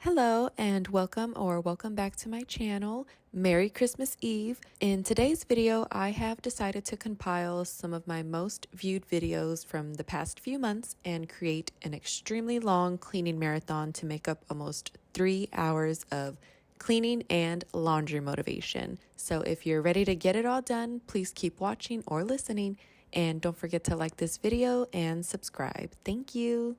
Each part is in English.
Hello and welcome back to my channel. Merry Christmas Eve. In today's video, I have decided to compile some of my most viewed videos from the past few months and create an extremely long cleaning marathon to make up almost 3 hours of cleaning and laundry motivation. So if you're ready to get it all done, please keep watching or listening and don't forget to like this video and subscribe. Thank you.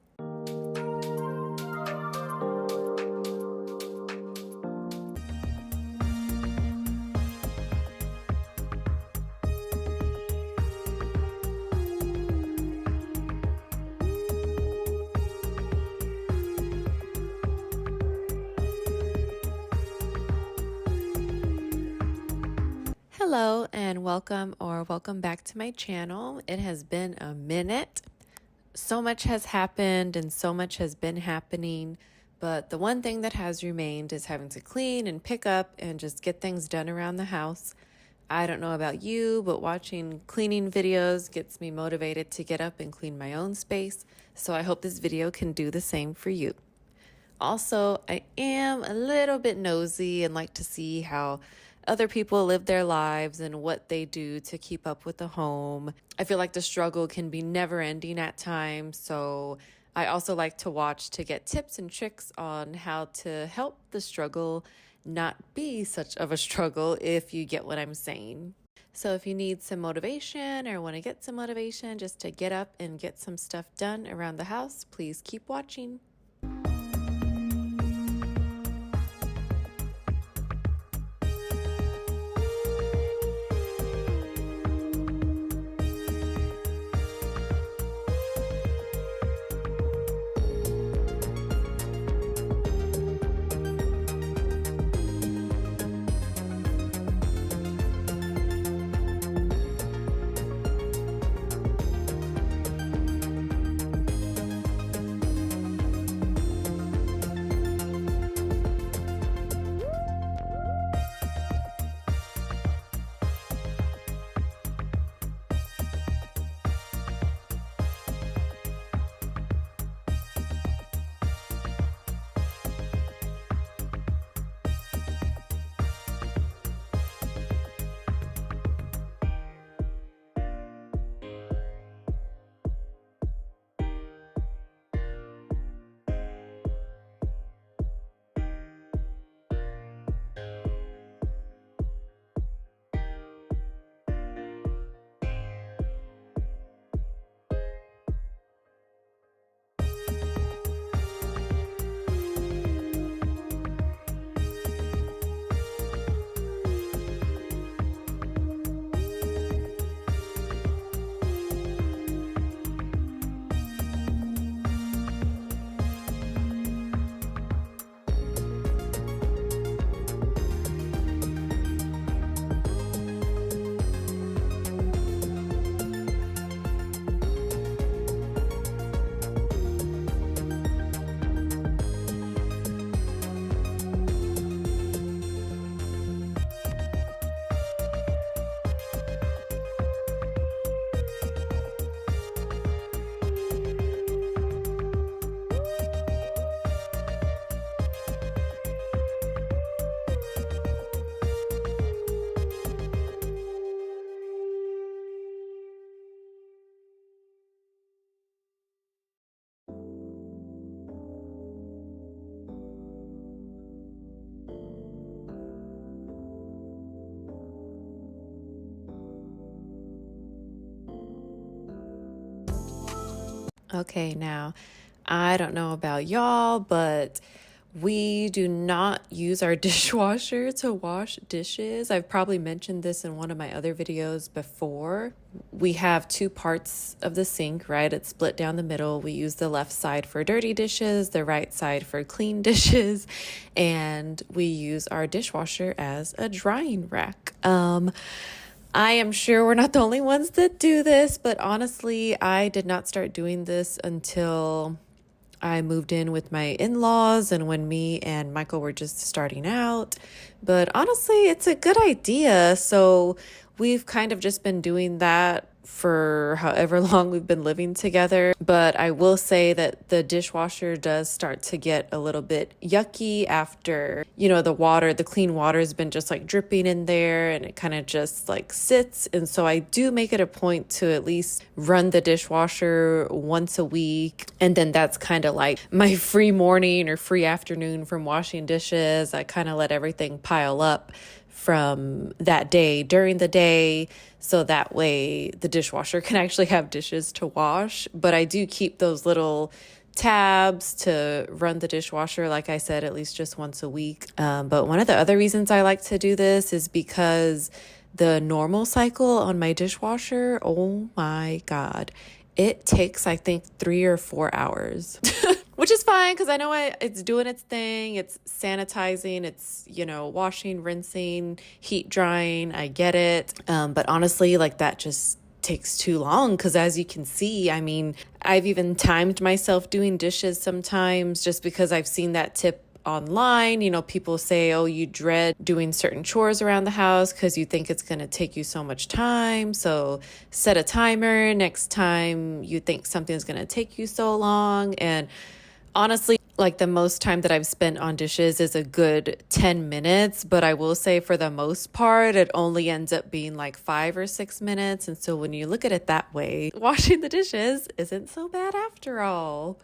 Hello and welcome back to my channel. It has been a minute. So much has happened and so much has been happening, but the one thing that has remained is having to clean and pick up and just get things done around the house. I don't know about you, but watching cleaning videos gets me motivated to get up and clean my own space, so I hope this video can do the same for you. Also, I am a little bit nosy and like to see how other people live their lives and what they do to keep up with the home. I feel like the struggle can be never ending at times, so I also like to watch to get tips and tricks on how to help the struggle not be such of a struggle, if you get what I'm saying. So if you need some motivation or want to get some motivation just to get up and get some stuff done around the house, please keep watching. Okay, now, I don't know about y'all, but we do not use our dishwasher to wash dishes. I've probably mentioned this in one of my other videos before. We have two parts of the sink, right? It's split down the middle. We use the left side for dirty dishes, the right side for clean dishes, and we use our dishwasher as a drying rack. I am sure we're not the only ones that do this, but honestly, I did not start doing this until I moved in with my in-laws and when me and Michael were just starting out. But honestly, it's a good idea. So we've kind of just been doing that for however long we've been living together. But I will say that the dishwasher does start to get a little bit yucky after, the clean water has been just like dripping in there and it kind of just like sits. And so I do make it a point to at least run the dishwasher once a week. And then that's kind of like my free morning or free afternoon from washing dishes. I kind of let everything pile up from that day during the day, so that way the dishwasher can actually have dishes to wash. But I do keep those little tabs to run the dishwasher, like I said, at least just once a week. But one of the other reasons I like to do this is because the normal cycle on my dishwasher, oh my God, it takes, I think, 3 or 4 hours. Which is fine because I know it's doing its thing. It's sanitizing, it's, washing, rinsing, heat drying. I get it. But honestly, like that just takes too long because as you can see, I mean, I've even timed myself doing dishes sometimes just because I've seen that tip online. People say, oh, you dread doing certain chores around the house because you think it's going to take you so much time. So set a timer next time you think something's going to take you so long. And honestly, like the most time that I've spent on dishes is a good 10 minutes, but I will say for the most part, it only ends up being like 5 or 6 minutes. And so when you look at it that way, washing the dishes isn't so bad after all.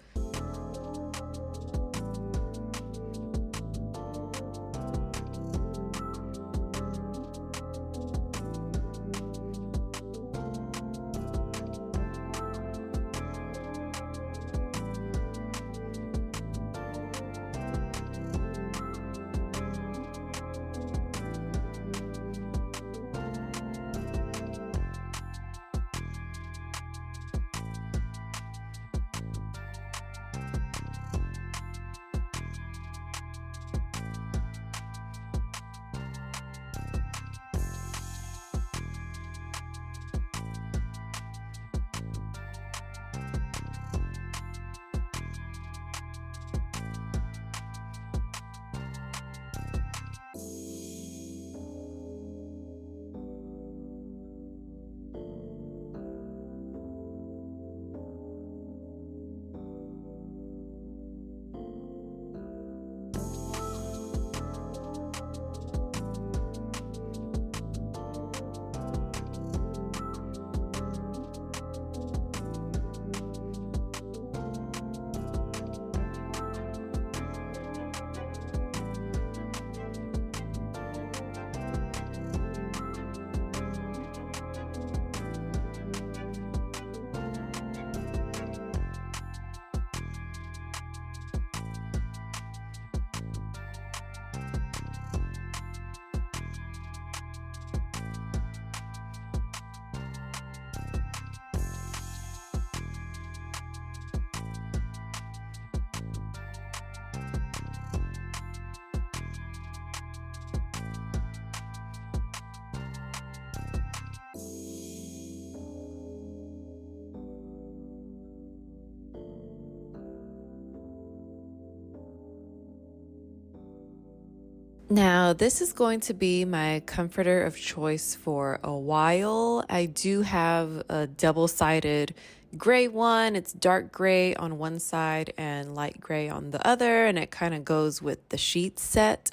Now, this is going to be my comforter of choice for a while. I do have a double-sided gray one. It's dark gray on one side and light gray on the other, and it kind of goes with the sheet set.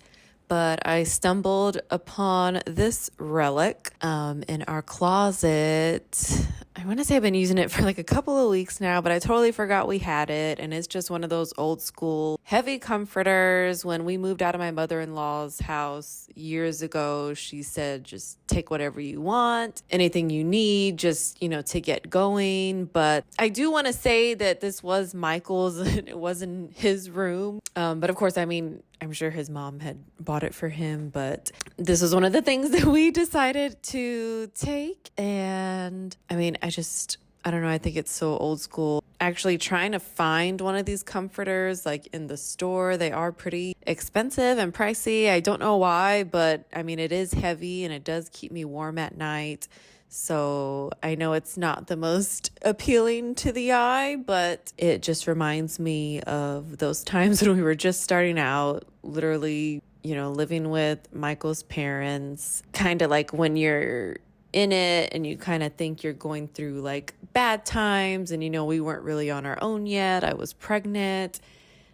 But I stumbled upon this relic in our closet. I want to say I've been using it for like a couple of weeks now, but I totally forgot we had it. And it's just one of those old school heavy comforters. When we moved out of my mother-in-law's house years ago, she said, just take whatever you want, anything you need, just, to get going. But I do want to say that this was Michael's and it wasn't his room. But of course, I mean, I'm sure his mom had bought it for him, but this was one of the things that we decided to take. And I mean, I don't know, I think it's so old school. Actually trying to find one of these comforters like in the store, they are pretty expensive and pricey. I don't know why, but I mean, it is heavy and it does keep me warm at night. So I know it's not the most appealing to the eye, but it just reminds me of those times when we were just starting out, literally, living with Michael's parents, kind of like when you're in it, and you kind of think you're going through like bad times, and we weren't really on our own yet. I was pregnant.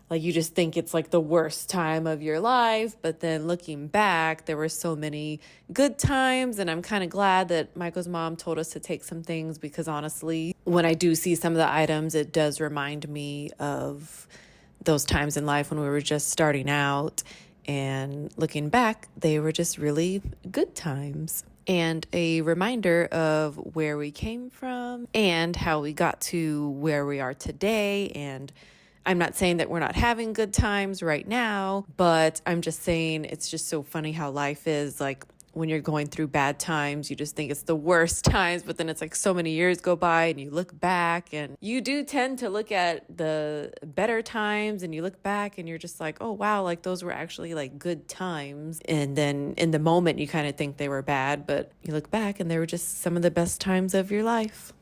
Like, you just think it's like the worst time of your life, but then looking back, there were so many good times, and I'm kind of glad that Michael's mom told us to take some things, because honestly, when I do see some of the items, it does remind me of those times in life when we were just starting out, and looking back, they were just really good times. And a reminder of where we came from and how we got to where we are today. And I'm not saying that we're not having good times right now, but I'm just saying it's just so funny how life is. Like, when you're going through bad times, you just think it's the worst times, but then it's like so many years go by and you look back, and you do tend to look at the better times, and you look back and you're just like, oh wow, like those were actually like good times. And then in the moment you kind of think they were bad, but you look back and they were just some of the best times of your life.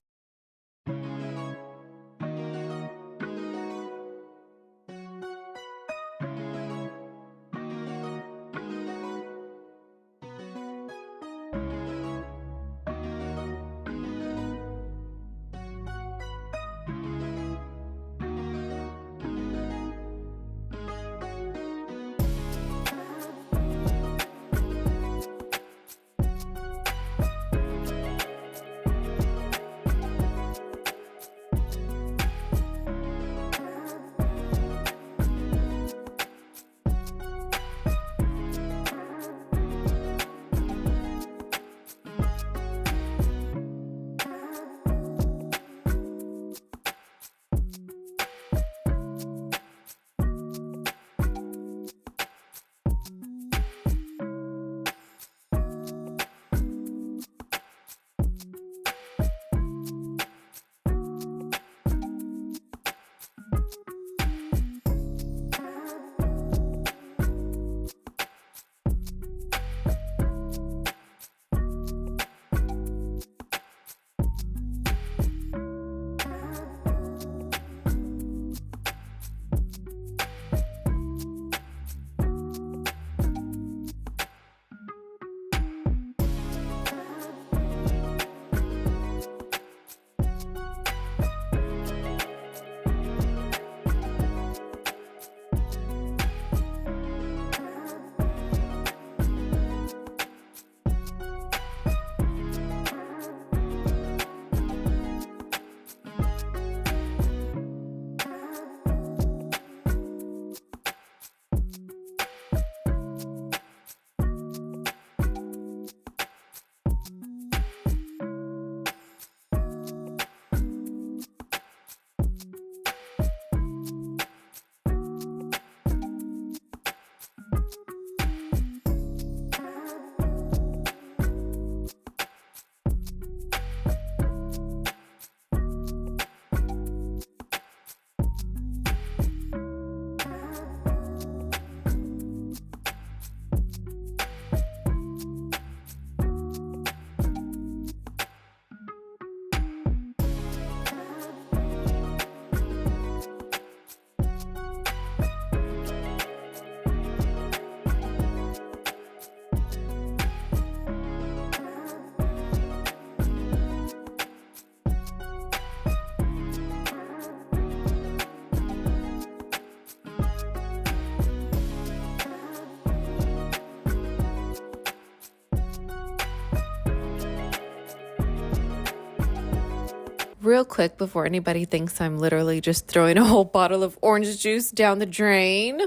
Real quick, before anybody thinks I'm literally just throwing a whole bottle of orange juice down the drain,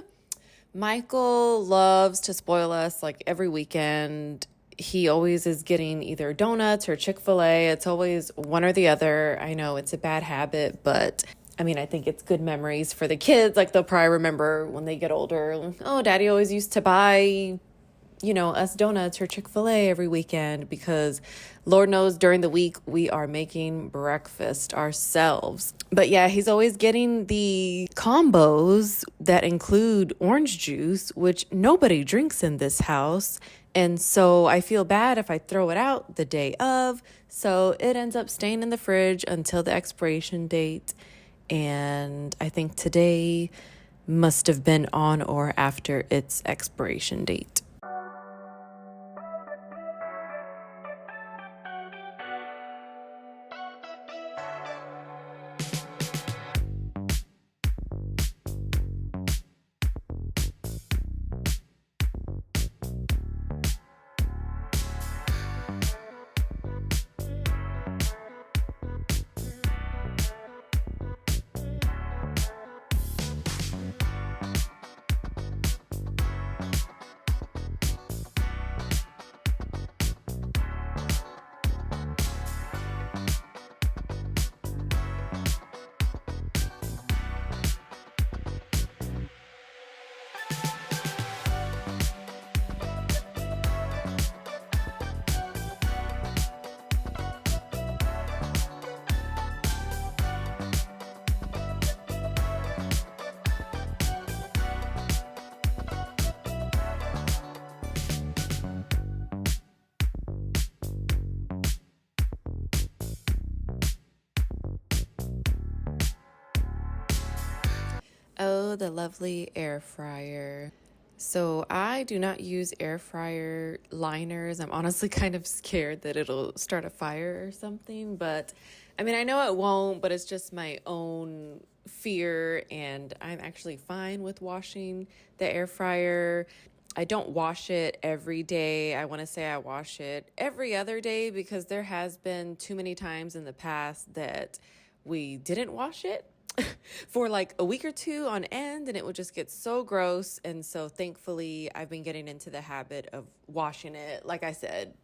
Michael loves to spoil us like every weekend. He always is getting either donuts or Chick-fil-A. It's always one or the other. I know it's a bad habit, but I mean, I think it's good memories for the kids. Like, they'll probably remember when they get older, oh, Daddy always used to buy us donuts or Chick-fil-A every weekend, because Lord knows during the week we are making breakfast ourselves. But yeah, he's always getting the combos that include orange juice, which nobody drinks in this house. And so I feel bad if I throw it out the day of. So it ends up staying in the fridge until the expiration date. And I think today must have been on or after its expiration date. the lovely air fryer. So I do not use air fryer liners. I'm honestly kind of scared that it'll start a fire or something, but I mean, I know it won't, but it's just my own fear, and I'm actually fine with washing the air fryer. I don't wash it every day. I want to say I wash it every other day because there has been too many times in the past that we didn't wash it for like a week or two on end, and it would just get so gross. And so thankfully, I've been getting into the habit of washing it, like I said,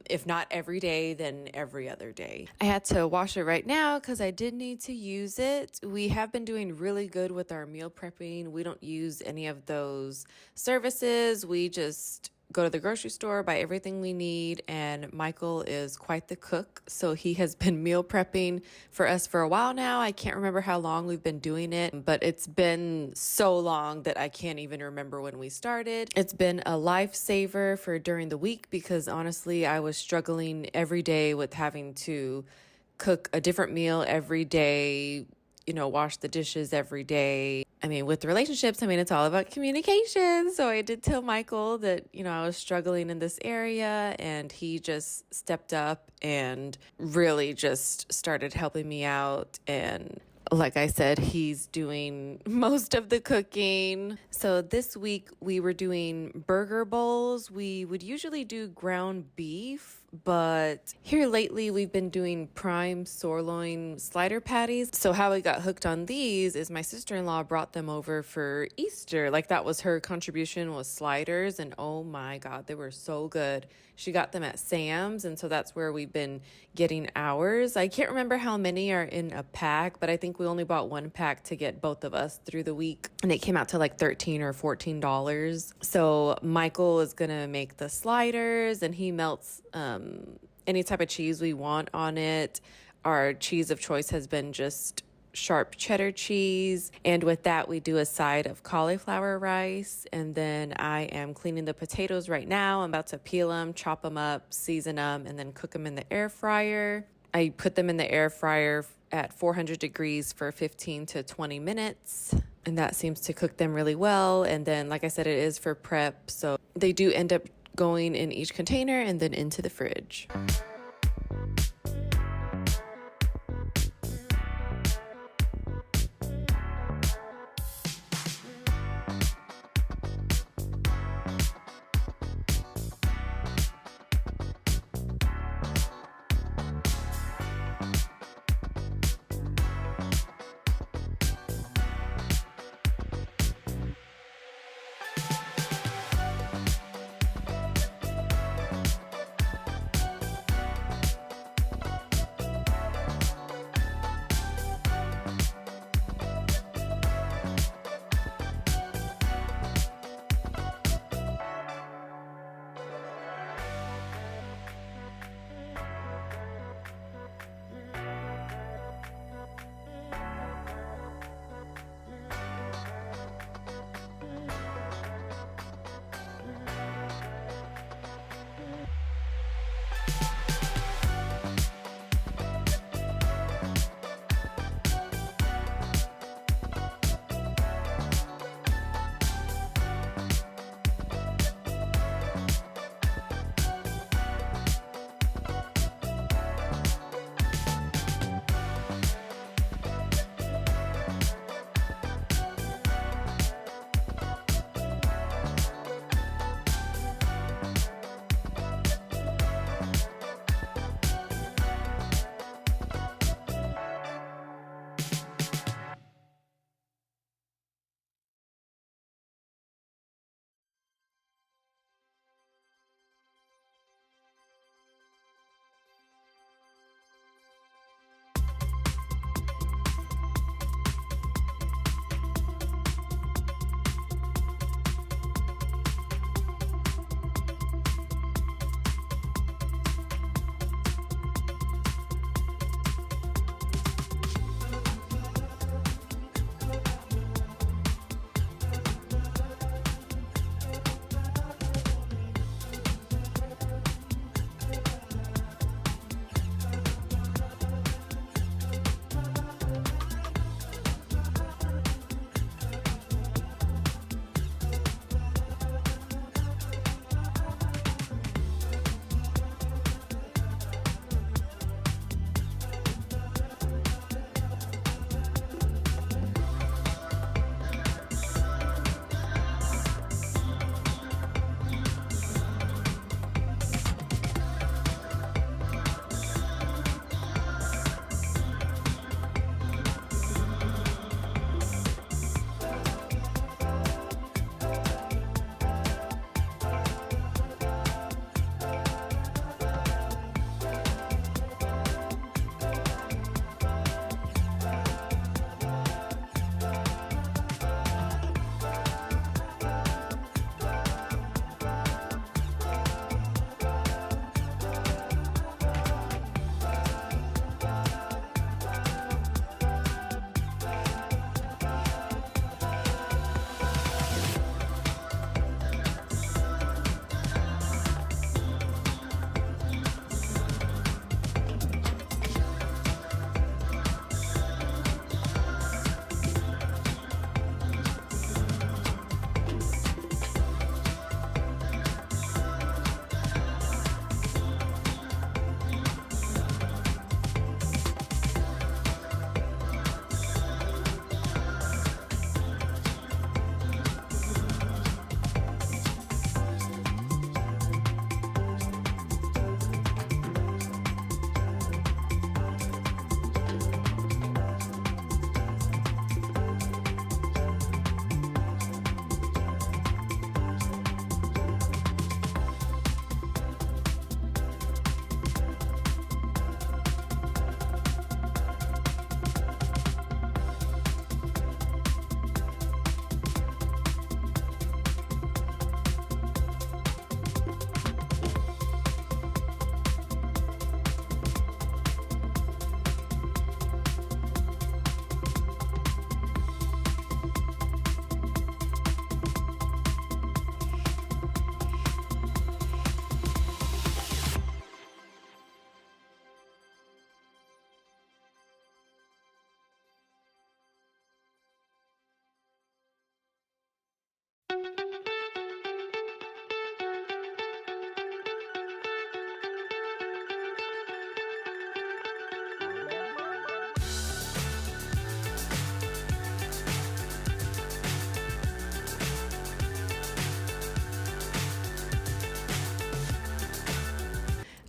if not every day, then every other day. I had to wash it right now because I did need to use it. We have been doing really good with our meal prepping. We don't use any of those services. We just go to the grocery store, buy everything we need, and Michael is quite the cook. So he has been meal prepping for us for a while now. I can't remember how long we've been doing it, but it's been so long that I can't even remember when we started. It's been a lifesaver for during the week because honestly, I was struggling every day with having to cook a different meal every day, wash the dishes every day. I mean, with relationships, it's all about communication. So I did tell Michael that, I was struggling in this area, and he just stepped up and really just started helping me out. And like I said, he's doing most of the cooking. So this week we were doing burger bowls. We would usually do ground beef, but here lately we've been doing prime sirloin slider patties. So how we got hooked on these is my sister-in-law brought them over for Easter. Like that was her contribution, was sliders, and oh my God, they were so good. She got them at Sam's, and so that's where we've been getting ours. I can't remember how many are in a pack, but I think we only bought one pack to get both of us through the week, and it came out to like $13 or $14. So Michael is gonna make the sliders, and he melts any type of cheese we want on it. Our cheese of choice has been just sharp cheddar cheese, and with that we do a side of cauliflower rice. And then I am cleaning the potatoes right now. I'm about to peel them, chop them up, season them, and then cook them in the air fryer. I put them in the air fryer at 400 degrees for 15 to 20 minutes, and that seems to cook them really well. And then, like I said, it is for prep, so they do end up going in each container and then into the fridge.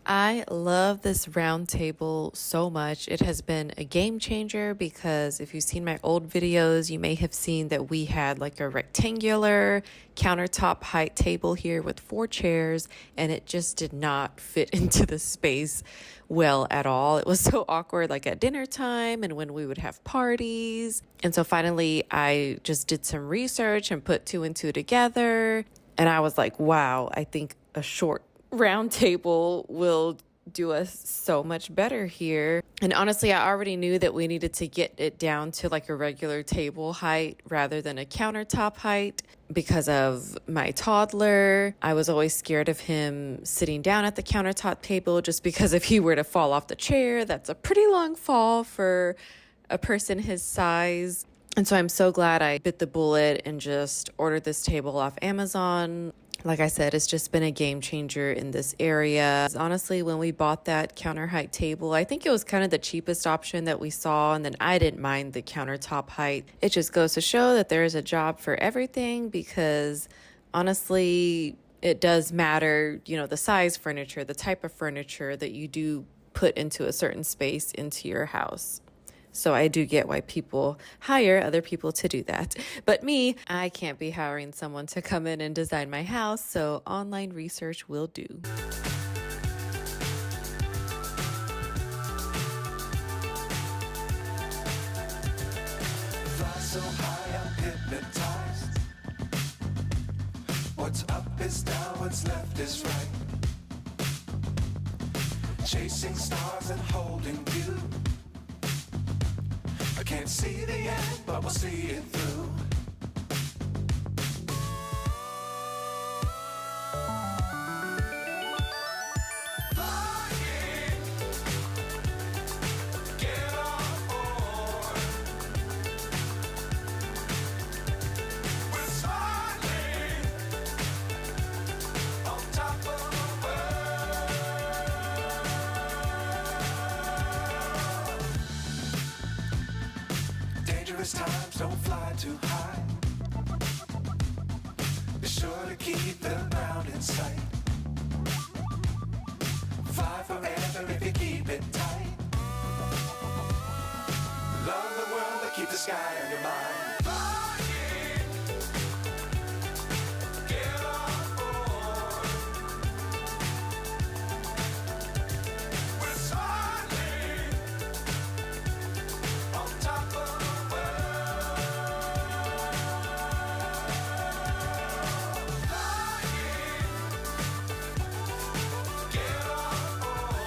I love this round table so much. It has been a game changer because if you've seen my old videos, you may have seen that we had like a rectangular countertop height table here with 4 chairs, and it just did not fit into the space well at all. It was so awkward, like at dinner time and when we would have parties. And so finally, I just did some research and put 2 and 2 together. And I was like, wow, I think a short round table will do us so much better here. And honestly, I already knew that we needed to get it down to like a regular table height rather than a countertop height because of my toddler. I was always scared of him sitting down at the countertop table just because if he were to fall off the chair, that's a pretty long fall for a person his size. And so I'm so glad I bit the bullet and just ordered this table off Amazon. Like I said, it's just been a game changer in this area. Honestly, when we bought that counter height table, I think it was kind of the cheapest option that we saw. And then I didn't mind the countertop height. It just goes to show that there is a job for everything because honestly, it does matter, you know, the size furniture, the type of furniture that you do put into a certain space into your house. So I do get why people hire other people to do that. But me, I can't be hiring someone to come in and design my house, so online research will do. Fly so high, I'm hypnotized. What's up is down, what's left is right. Chasing stars and holding you. I can't see the end, but we'll see it through. Flying, get on board. We're smiling on top of the world. Dangerous times, don't fly too high. Be sure to keep the ground in sight. Fly forever if you keep it tight. Love the world, but keep the sky on your mind. Flying, get on board. We're smiling on top of the world. Flying, get on board.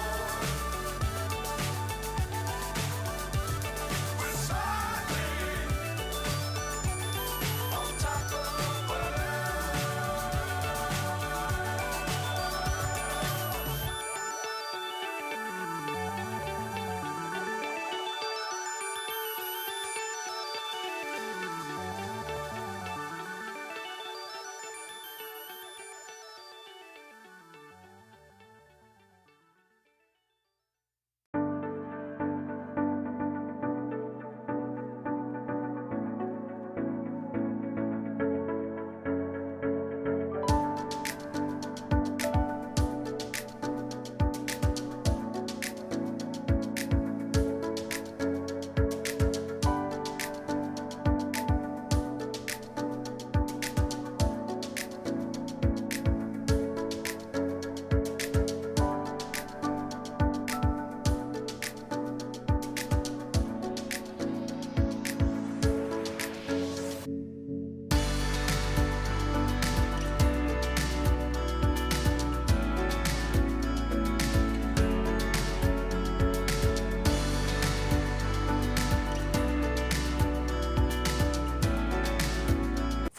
We're smiling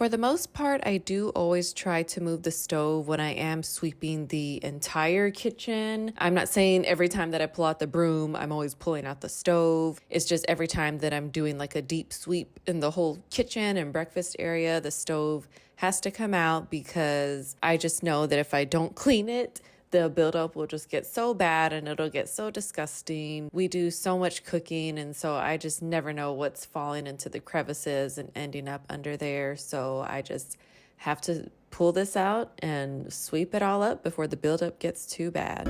For the most part, I do always try to move the stove when I am sweeping the entire kitchen. I'm not saying every time that I pull out the broom, I'm always pulling out the stove. It's just every time that I'm doing like a deep sweep in the whole kitchen and breakfast area, the stove has to come out because I just know that if I don't clean it, the buildup will just get so bad and it'll get so disgusting. We do so much cooking, and so I just never know what's falling into the crevices and ending up under there. So I just have to pull this out and sweep it all up before the buildup gets too bad.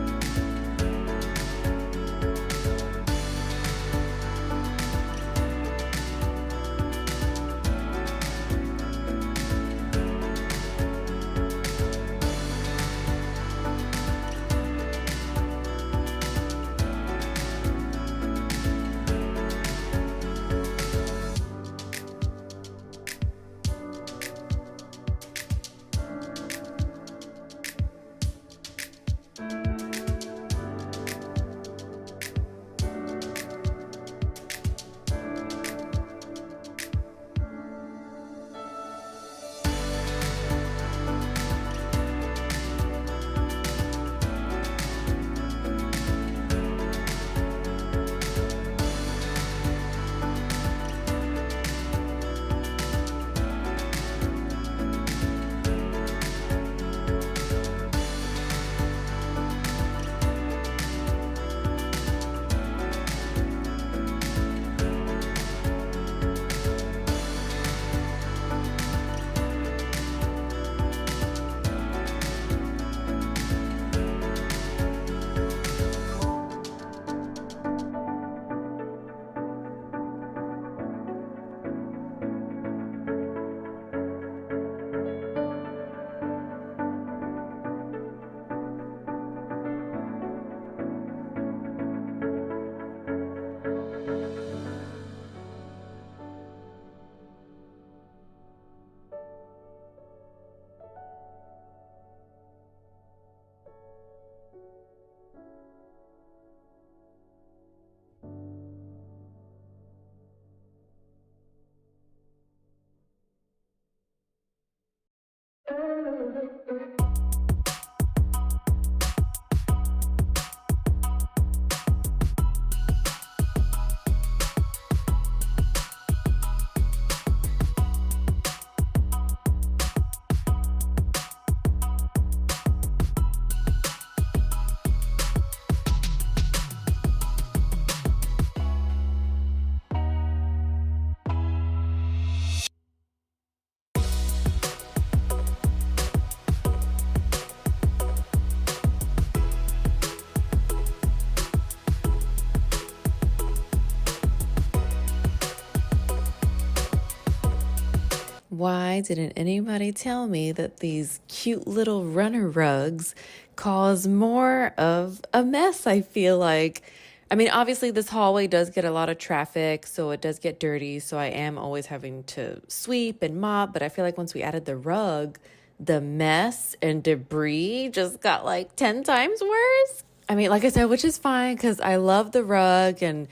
Why didn't anybody tell me that these cute little runner rugs cause more of a mess, I feel like? I mean, obviously, this hallway does get a lot of traffic, so it does get dirty. So I am always having to sweep and mop. But I feel like once we added the rug, the mess and debris just got like 10 times worse. I mean, like I said, which is fine because I love the rug and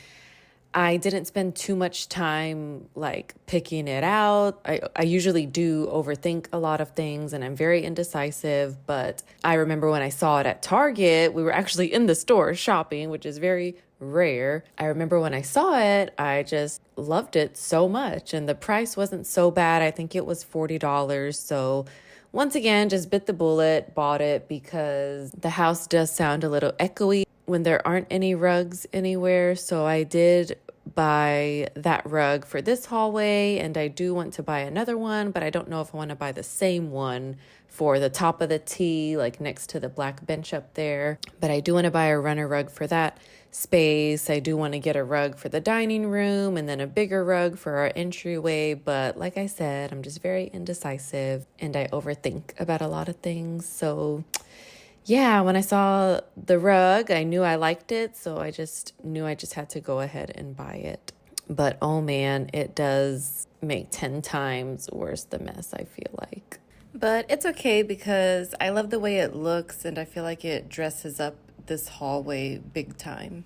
I didn't spend too much time like picking it out. I usually do overthink a lot of things and I'm very indecisive, but I remember when I saw it at Target, we were actually in the store shopping, which is very rare. I remember when I saw it, I just loved it so much and the price wasn't so bad. I think it was $40. So once again, just bit the bullet, bought it because the house does sound a little echoey when there aren't any rugs anywhere. So I did buy that rug for this hallway and I do want to buy another one, but I don't know if I want to buy the same one for the top of the T, like next to the black bench up there. But I do want to buy a runner rug for that space. I do want to get a rug for the dining room and then a bigger rug for our entryway. But like I said, I'm just very indecisive and I overthink about a lot of things. So yeah, when I saw the rug, I knew I liked it. So I just knew I just had to go ahead and buy it. But oh man, it does make 10 times worse the mess, I feel like. But it's okay because I love the way it looks and I feel like it dresses up this hallway big time.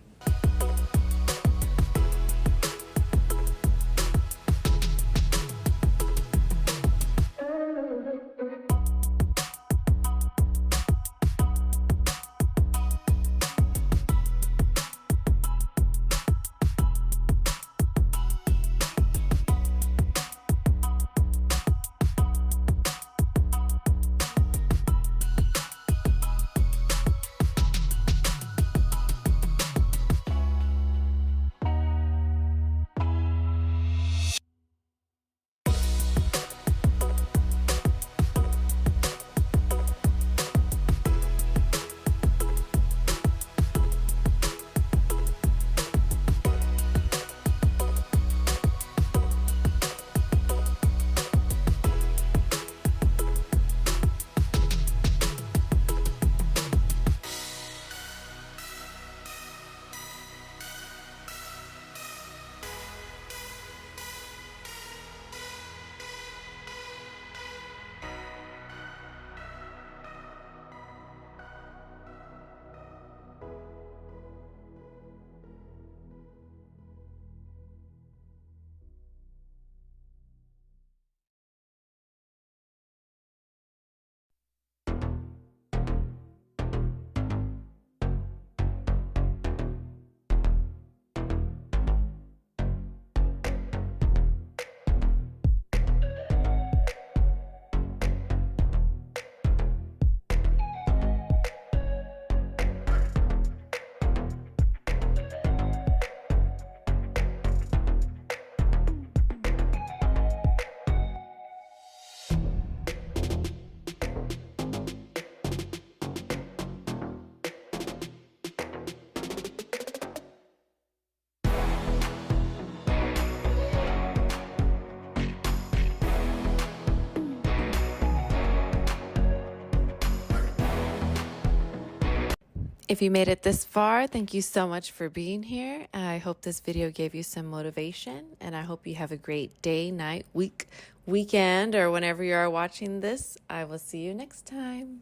If you made it this far, thank you so much for being here. I hope this video gave you some motivation, and I hope you have a great day, night, week, weekend, or whenever you are watching this. I will see you next time.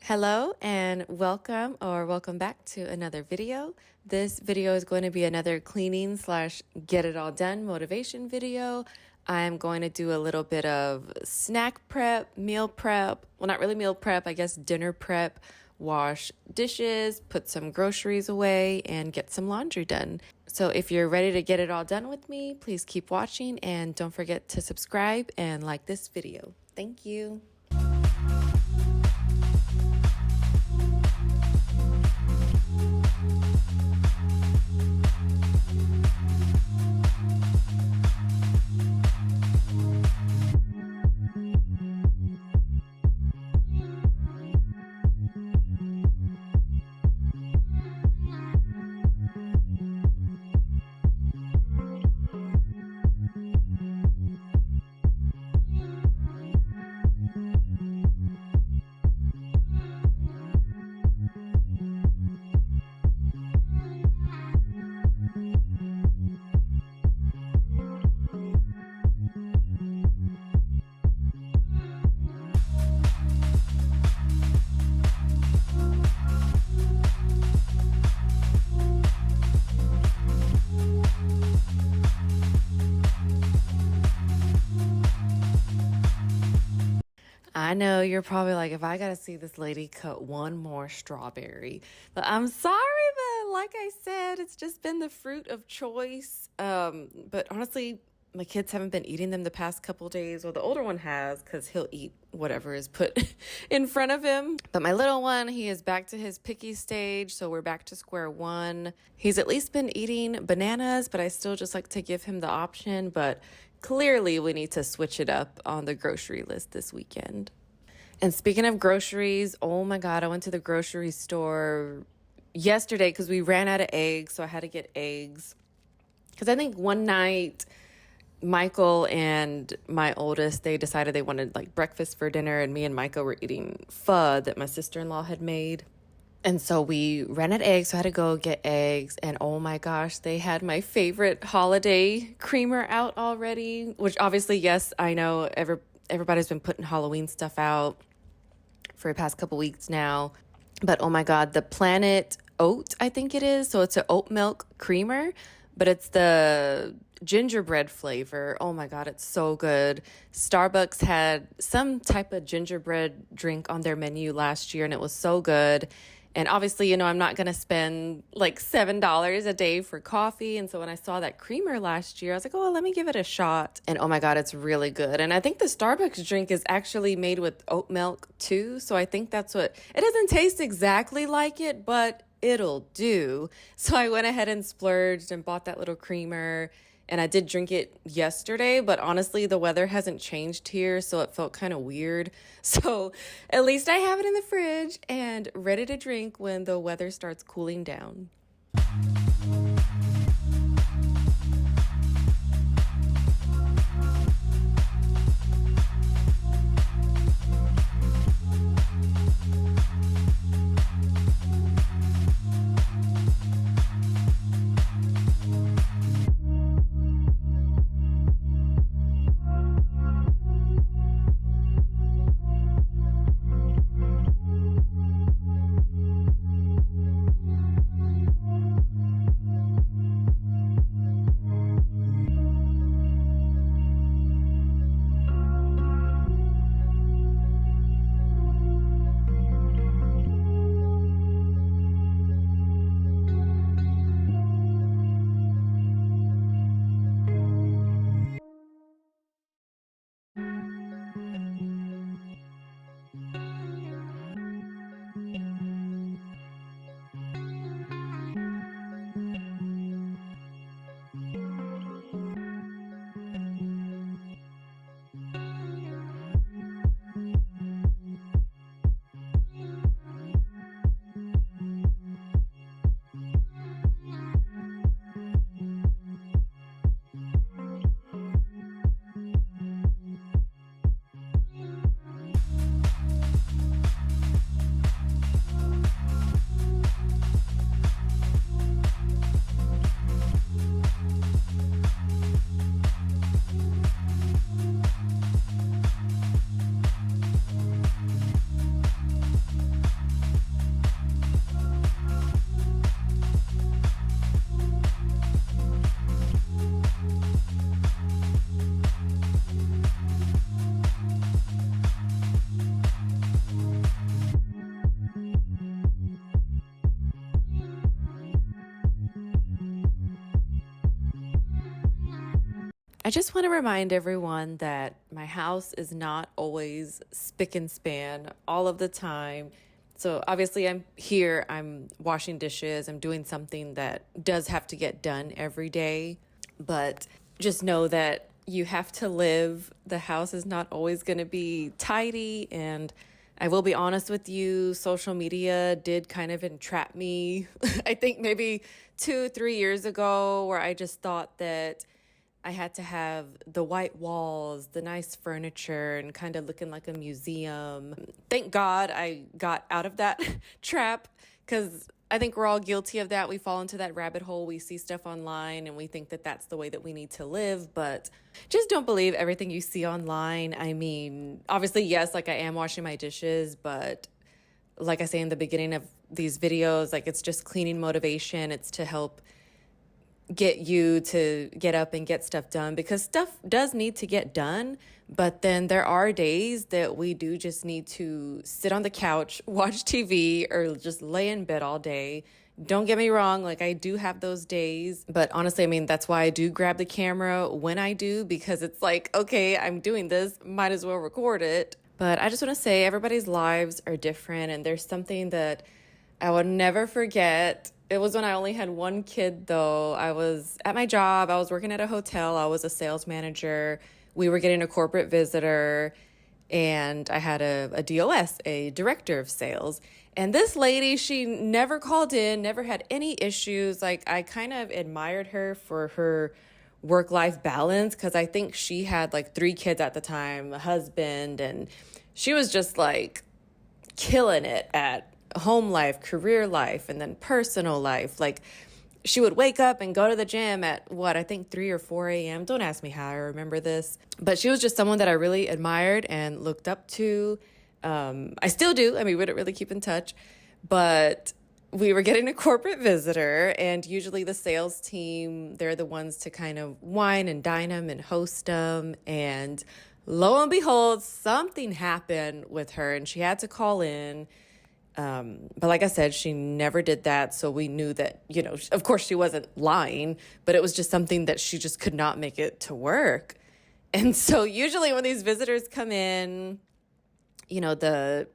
Hello and welcome back to another video. This video is going to be another cleaning / get it all done motivation video. I'm going to do a little bit of snack prep, meal prep. Well, not really meal prep, I guess dinner prep, wash dishes, put some groceries away, and get some laundry done. So if you're ready to get it all done with me, please keep watching and don't forget to subscribe and like this video. Thank you. I know you're probably like, if I gotta see this lady cut one more strawberry, but I'm sorry, but like I said, it's just been the fruit of choice. But honestly, my kids haven't been eating them the past couple days. Well, the older one has, because he'll eat whatever is put in front of him. But my little one, he is back to his picky stage, so we're back to square one. He's at least been eating bananas, but I still just like to give him the option. But clearly, we need to switch it up on the grocery list this weekend. And speaking of groceries, oh my God, I went to the grocery store yesterday because we ran out of eggs, so I had to get eggs. Because I think one night, Michael and my oldest, they decided they wanted like breakfast for dinner, and me and Micah were eating pho that my sister-in-law had made. And so we ran out of eggs, so I had to go get eggs. And oh my gosh, they had my favorite holiday creamer out already, which obviously, yes, I know everybody's been putting Halloween stuff out for the past couple weeks now. But oh my God, the Planet Oat, I think it is. So it's an oat milk creamer, but it's the gingerbread flavor. Oh my God, it's so good. Starbucks had some type of gingerbread drink on their menu last year, and it was so good. And obviously, you know, I'm not going to spend like $7 a day for coffee. And so when I saw that creamer last year, I was like, oh, let me give it a shot. And oh my God, it's really good. And I think the Starbucks drink is actually made with oat milk too. So I think that's what, it doesn't taste exactly like it, but it'll do. So I went ahead and splurged and bought that little creamer. And I did drink it yesterday, but honestly, the weather hasn't changed here, so it felt kind of weird. So at least I have it in the fridge and ready to drink when the weather starts cooling down. I just want to remind everyone that my house is not always spick and span all of the time. So obviously, I'm here, I'm washing dishes, I'm doing something that does have to get done every day. But just know that you have to live. The house is not always going to be tidy. And I will be honest with you, social media did kind of entrap me. I think maybe 2, 3 years ago, where I just thought that I had to have the white walls, the nice furniture, and kind of looking like a museum. Thank God I got out of that trap, because I think we're all guilty of that. We fall into that rabbit hole. We see stuff online and we think that that's the way that we need to live, but just don't believe everything you see online. I mean, obviously, yes, like I am washing my dishes, but like I say in the beginning of these videos, like it's just cleaning motivation. It's to help get you to get up and get stuff done, because stuff does need to get done. But then there are days that we do just need to sit on the couch, watch TV, or just lay in bed all day. Don't get me wrong, like I do have those days, but honestly, I mean, that's why I do grab the camera when I do, because it's like, okay, I'm doing this, might as well record it. But I just want to say everybody's lives are different, and there's something that I would never forget. It was when I only had one kid, though. I was at my job. I was working at a hotel. I was a sales manager. We were getting a corporate visitor, and I had a DOS, a director of sales. And this lady, she never called in, never had any issues. Like, I kind of admired her for her work-life balance, because I think she had like 3 kids at the time, a husband, and she was just like killing it at home life, career life, and then personal life. Like, she would wake up and go to the gym at what, I think 3 or 4 a.m. Don't ask me how I remember this, but she was just someone that I really admired and looked up to. I still do. I mean, we don't really keep in touch, but we were getting a corporate visitor, and usually the sales team, they're the ones to kind of wine and dine them and host them. And lo and behold, something happened with her and she had to call in. But like I said, she never did that. So we knew that, you know, of course she wasn't lying, but it was just something that she just could not make it to work. And so usually when these visitors come in, you know, the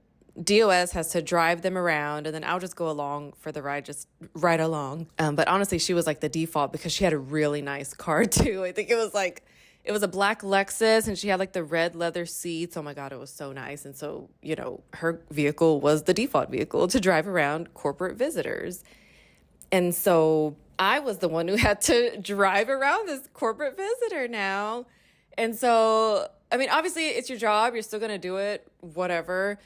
DOS has to drive them around, and then I'll just go along for the ride, just ride along. But honestly, she was like the default, because she had a really nice car too. I think it was a black Lexus, and she had like the red leather seats. Oh my God, it was so nice. And so, you know, her vehicle was the default vehicle to drive around corporate visitors. And so I was the one who had to drive around this corporate visitor now. And so, I mean, obviously it's your job. You're still going to do it, whatever.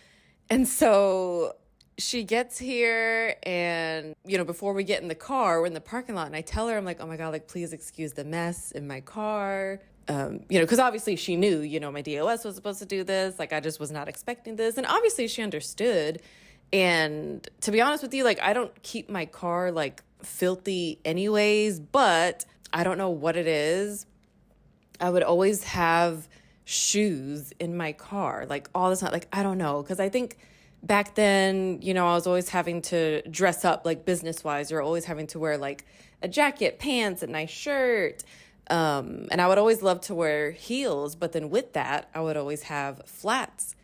And so she gets here, and, you know, before we get in the car, we're in the parking lot, and I tell her, I'm like, oh my God, like, please excuse the mess in my car. You know, because obviously she knew, you know, my DOS was supposed to do this. Like, I just was not expecting this. And obviously she understood. And to be honest with you, like, I don't keep my car like filthy anyways, but I don't know what it is. I would always have shoes in my car, like all the time. Like, I don't know. Because I think back then, you know, I was always having to dress up like business wise, or always having to wear like a jacket, pants, a nice shirt. And I would always love to wear heels, but then with that, I would always have flats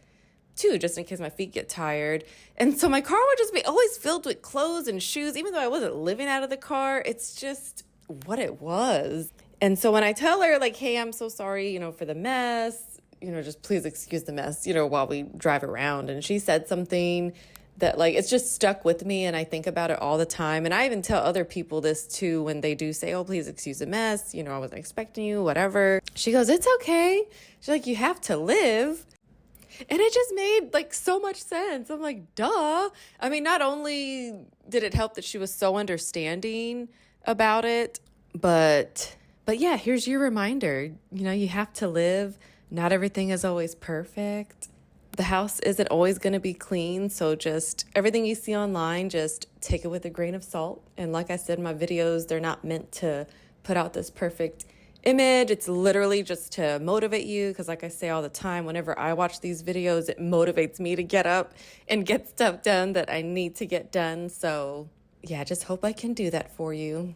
too, just in case my feet get tired. And so my car would just be always filled with clothes and shoes, even though I wasn't living out of the car. It's just what it was. And so when I tell her like, hey, I'm so sorry, you know, for the mess, you know, just please excuse the mess, you know, while we drive around. And she said something that like, it's just stuck with me, and I think about it all the time. And I even tell other people this too, when they do say, oh, please excuse the mess, you know, I wasn't expecting you, whatever. She goes, it's okay. She's like, you have to live. And it just made like so much sense. I'm like, duh. I mean, not only did it help that she was so understanding about it, but yeah, here's your reminder. You know, you have to live. Not everything is always perfect. The house isn't always going to be clean. So just everything you see online, just take it with a grain of salt. And like I said, my videos, they're not meant to put out this perfect image. It's literally just to motivate you, because like I say all the time, whenever I watch these videos, it motivates me to get up and get stuff done that I need to get done. So yeah, I just hope I can do that for you.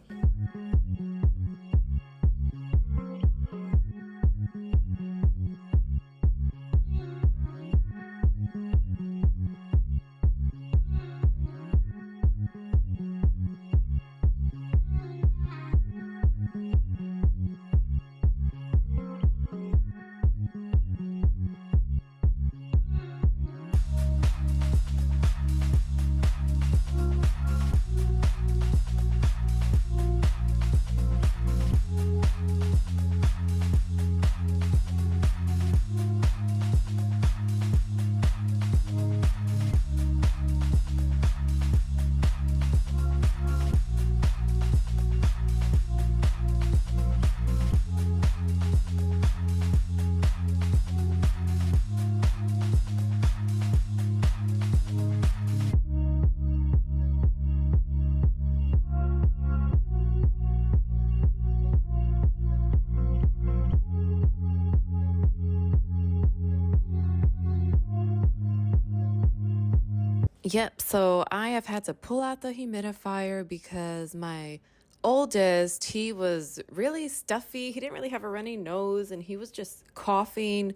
Yep, so I have had to pull out the humidifier because my oldest, he was really stuffy. He didn't really have a runny nose and he was just coughing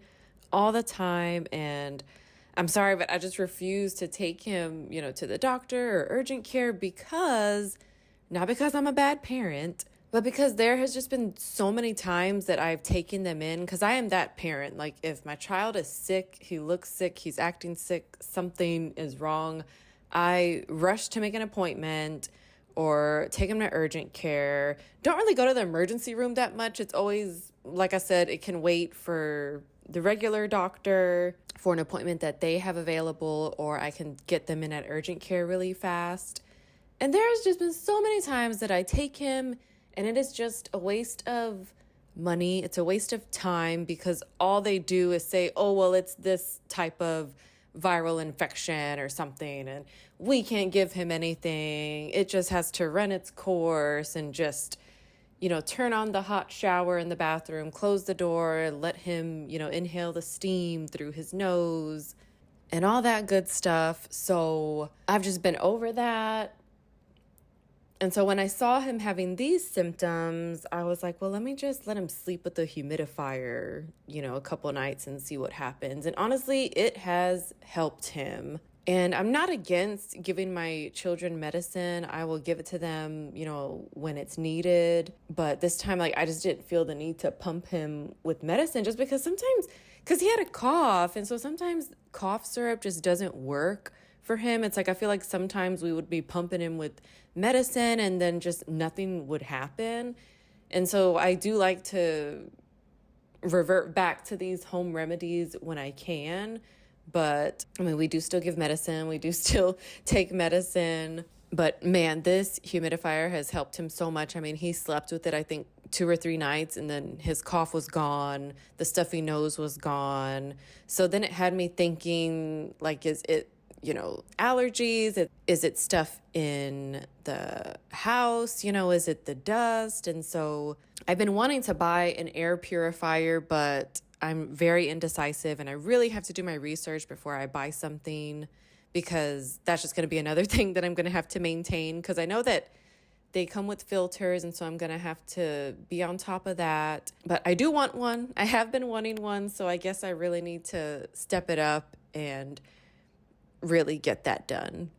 all the time. And I'm sorry, but I just refused to take him, to the doctor or urgent care because, not because I'm a bad parent, but because there has just been so many times that I've taken them in because I am that parent. Like, if my child is sick, he looks sick, he's acting sick, something is wrong, I rush to make an appointment or take him to urgent care. Don't really go to the emergency room that much. It's always, like I said, it can wait for the regular doctor for an appointment that they have available, or I can get them in at urgent care really fast. And there's just been so many times that I take him and it is just a waste of money. It's a waste of time because all they do is say, oh, well, it's this type of viral infection or something, and we can't give him anything. It just has to run its course and just, turn on the hot shower in the bathroom, close the door, let him, inhale the steam through his nose and all that good stuff. So I've just been over that. And so when I saw him having these symptoms, I was like, well, let me just let him sleep with the humidifier, a couple nights and see what happens. And honestly, it has helped him. And I'm not against giving my children medicine. I will give it to them, when it's needed. But this time, I just didn't feel the need to pump him with medicine just because because he had a cough. And so sometimes cough syrup just doesn't work for him. It's I feel like sometimes we would be pumping him with medicine and then just nothing would happen. And so I do like to revert back to these home remedies when I can. But we do still give medicine. We do still take medicine. But man, this humidifier has helped him so much. He slept with it, I think, 2 or 3 nights, and then his cough was gone. The stuffy nose was gone. So then it had me thinking, is it allergies? Is it stuff in the house? Is it the dust? And so I've been wanting to buy an air purifier, but I'm very indecisive and I really have to do my research before I buy something because that's just going to be another thing that I'm going to have to maintain because I know that they come with filters, and so I'm going to have to be on top of that. But I do want one. I have been wanting one, so I guess I really need to step it up and really get that done.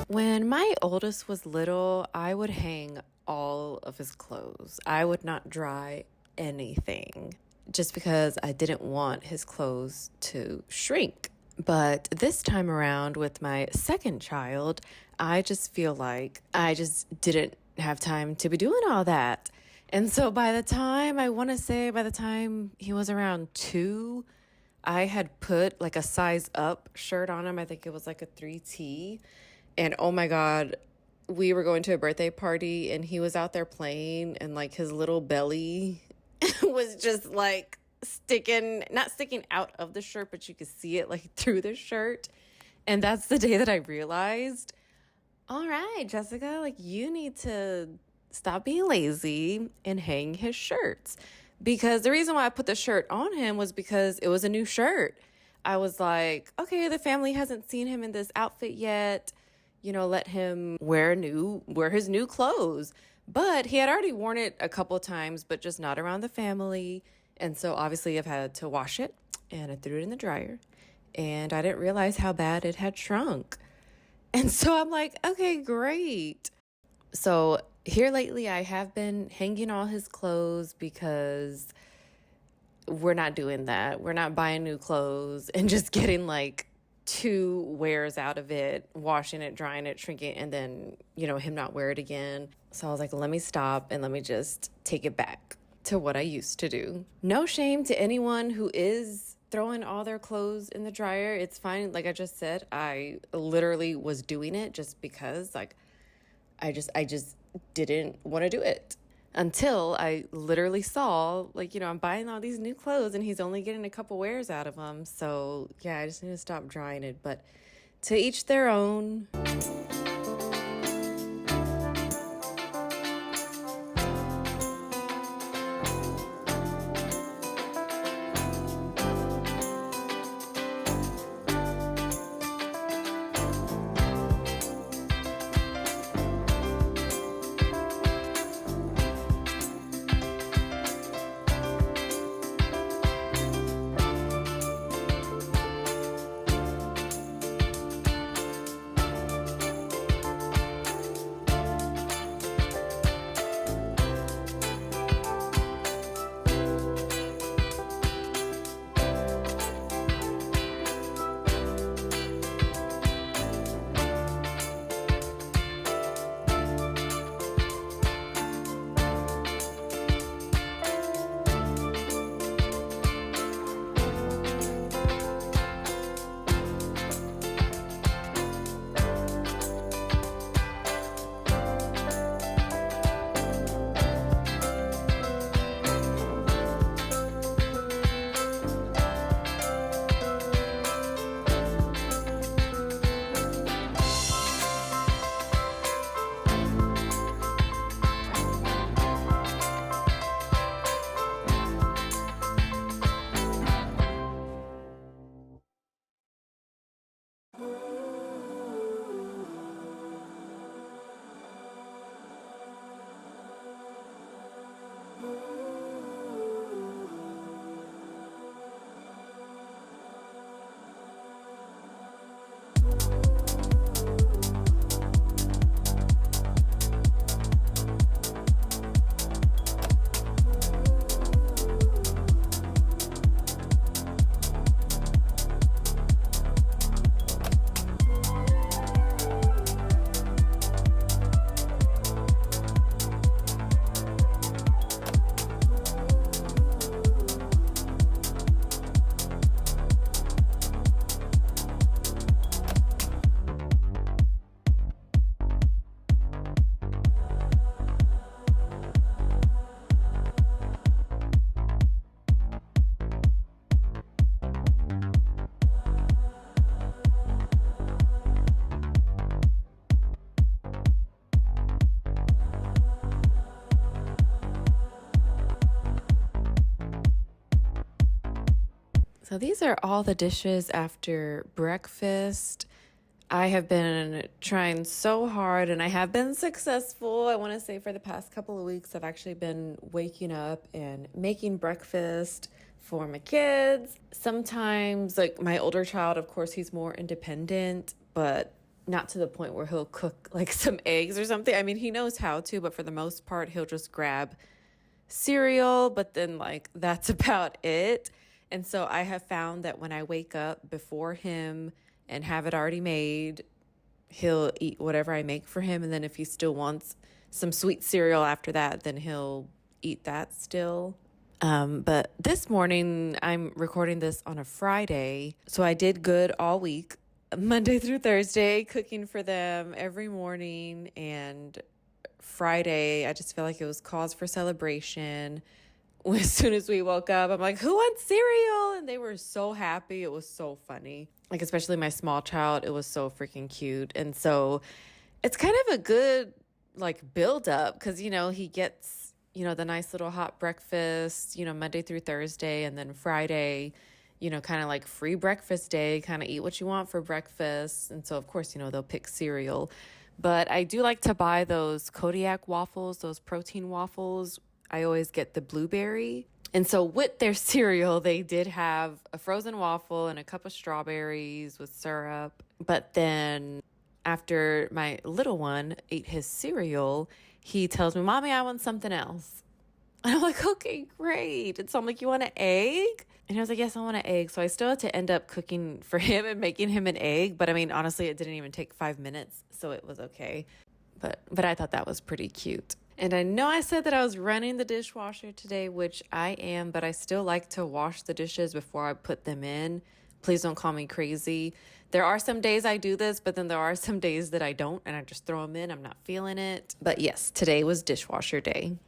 When my oldest was little, I would hang all of his clothes. I would not dry anything just because I didn't want his clothes to shrink. But this time around with my second child, I just feel like I just didn't have time to be doing all that. And so by the time, I want to say by the time he was around 2, I had put like a size up shirt on him. I think it was like a 3T. And oh my God, we were going to a birthday party and he was out there playing and like his little belly was just like not sticking out of the shirt, but you could see it like through the shirt. And that's the day that I realized, all right, Jessica, like you need to stop being lazy and hang his shirts. Because the reason why I put the shirt on him was because it was a new shirt. I was like, okay, the family hasn't seen him in this outfit yet. Let him wear his new clothes. But he had already worn it a couple of times, but just not around the family. And so obviously I've had to wash it and I threw it in the dryer. And I didn't realize how bad it had shrunk. And so I'm like, okay, great. So here lately, I have been hanging all his clothes because we're not doing that. We're not buying new clothes and just getting like 2 wears out of it, washing it, drying it, shrinking, and then, him not wear it again. So I was like, let me stop and let me just take it back to what I used to do. No shame to anyone who is throwing all their clothes in the dryer. It's fine. Like I just said, I literally was doing it just because like I just didn't want to do it until I literally saw like, I'm buying all these new clothes and he's only getting a couple wears out of them. So yeah, I just need to stop drying it, but to each their own. So these are all the dishes after breakfast. I have been trying so hard and I have been successful. I want to say for the past couple of weeks, I've actually been waking up and making breakfast for my kids. Sometimes, like my older child, of course, he's more independent, but not to the point where he'll cook like some eggs or something. I mean, he knows how to, but for the most part, he'll just grab cereal, but then like that's about it. And so I have found that when I wake up before him and have it already made, he'll eat whatever I make for him. And then if he still wants some sweet cereal after that, then he'll eat that still. But this morning, I'm recording this on a Friday. So I did good all week, Monday through Thursday, cooking for them every morning. And Friday, I just feel like it was cause for celebration. As soon as we woke up, I'm like, who wants cereal? And they were so happy. It was so funny. Like, especially my small child, it was so freaking cute. And so it's kind of a good like build up because, you know, he gets, you know, the nice little hot breakfast, you know, Monday through Thursday. And then Friday, you know, kind of like free breakfast day, kind of eat what you want for breakfast. And so, of course, you know, they'll pick cereal. But I do like to buy those Kodiak waffles, those protein waffles. I always get the blueberry. And so with their cereal, they did have a frozen waffle and a cup of strawberries with syrup. But then after my little one ate his cereal, he tells me, Mommy, I want something else. And I'm like, okay, great. And so I'm like, you want an egg? And he was like, yes, I want an egg. So I still had to end up cooking for him and making him an egg. But I mean, honestly, it didn't even take 5 minutes. So it was okay. But I thought that was pretty cute. And I know I said that I was running the dishwasher today, which I am, but I still like to wash the dishes before I put them in. Please don't call me crazy. There are some days I do this, but then there are some days that I don't, and I just throw them in. I'm not feeling it. But yes, today was dishwasher day.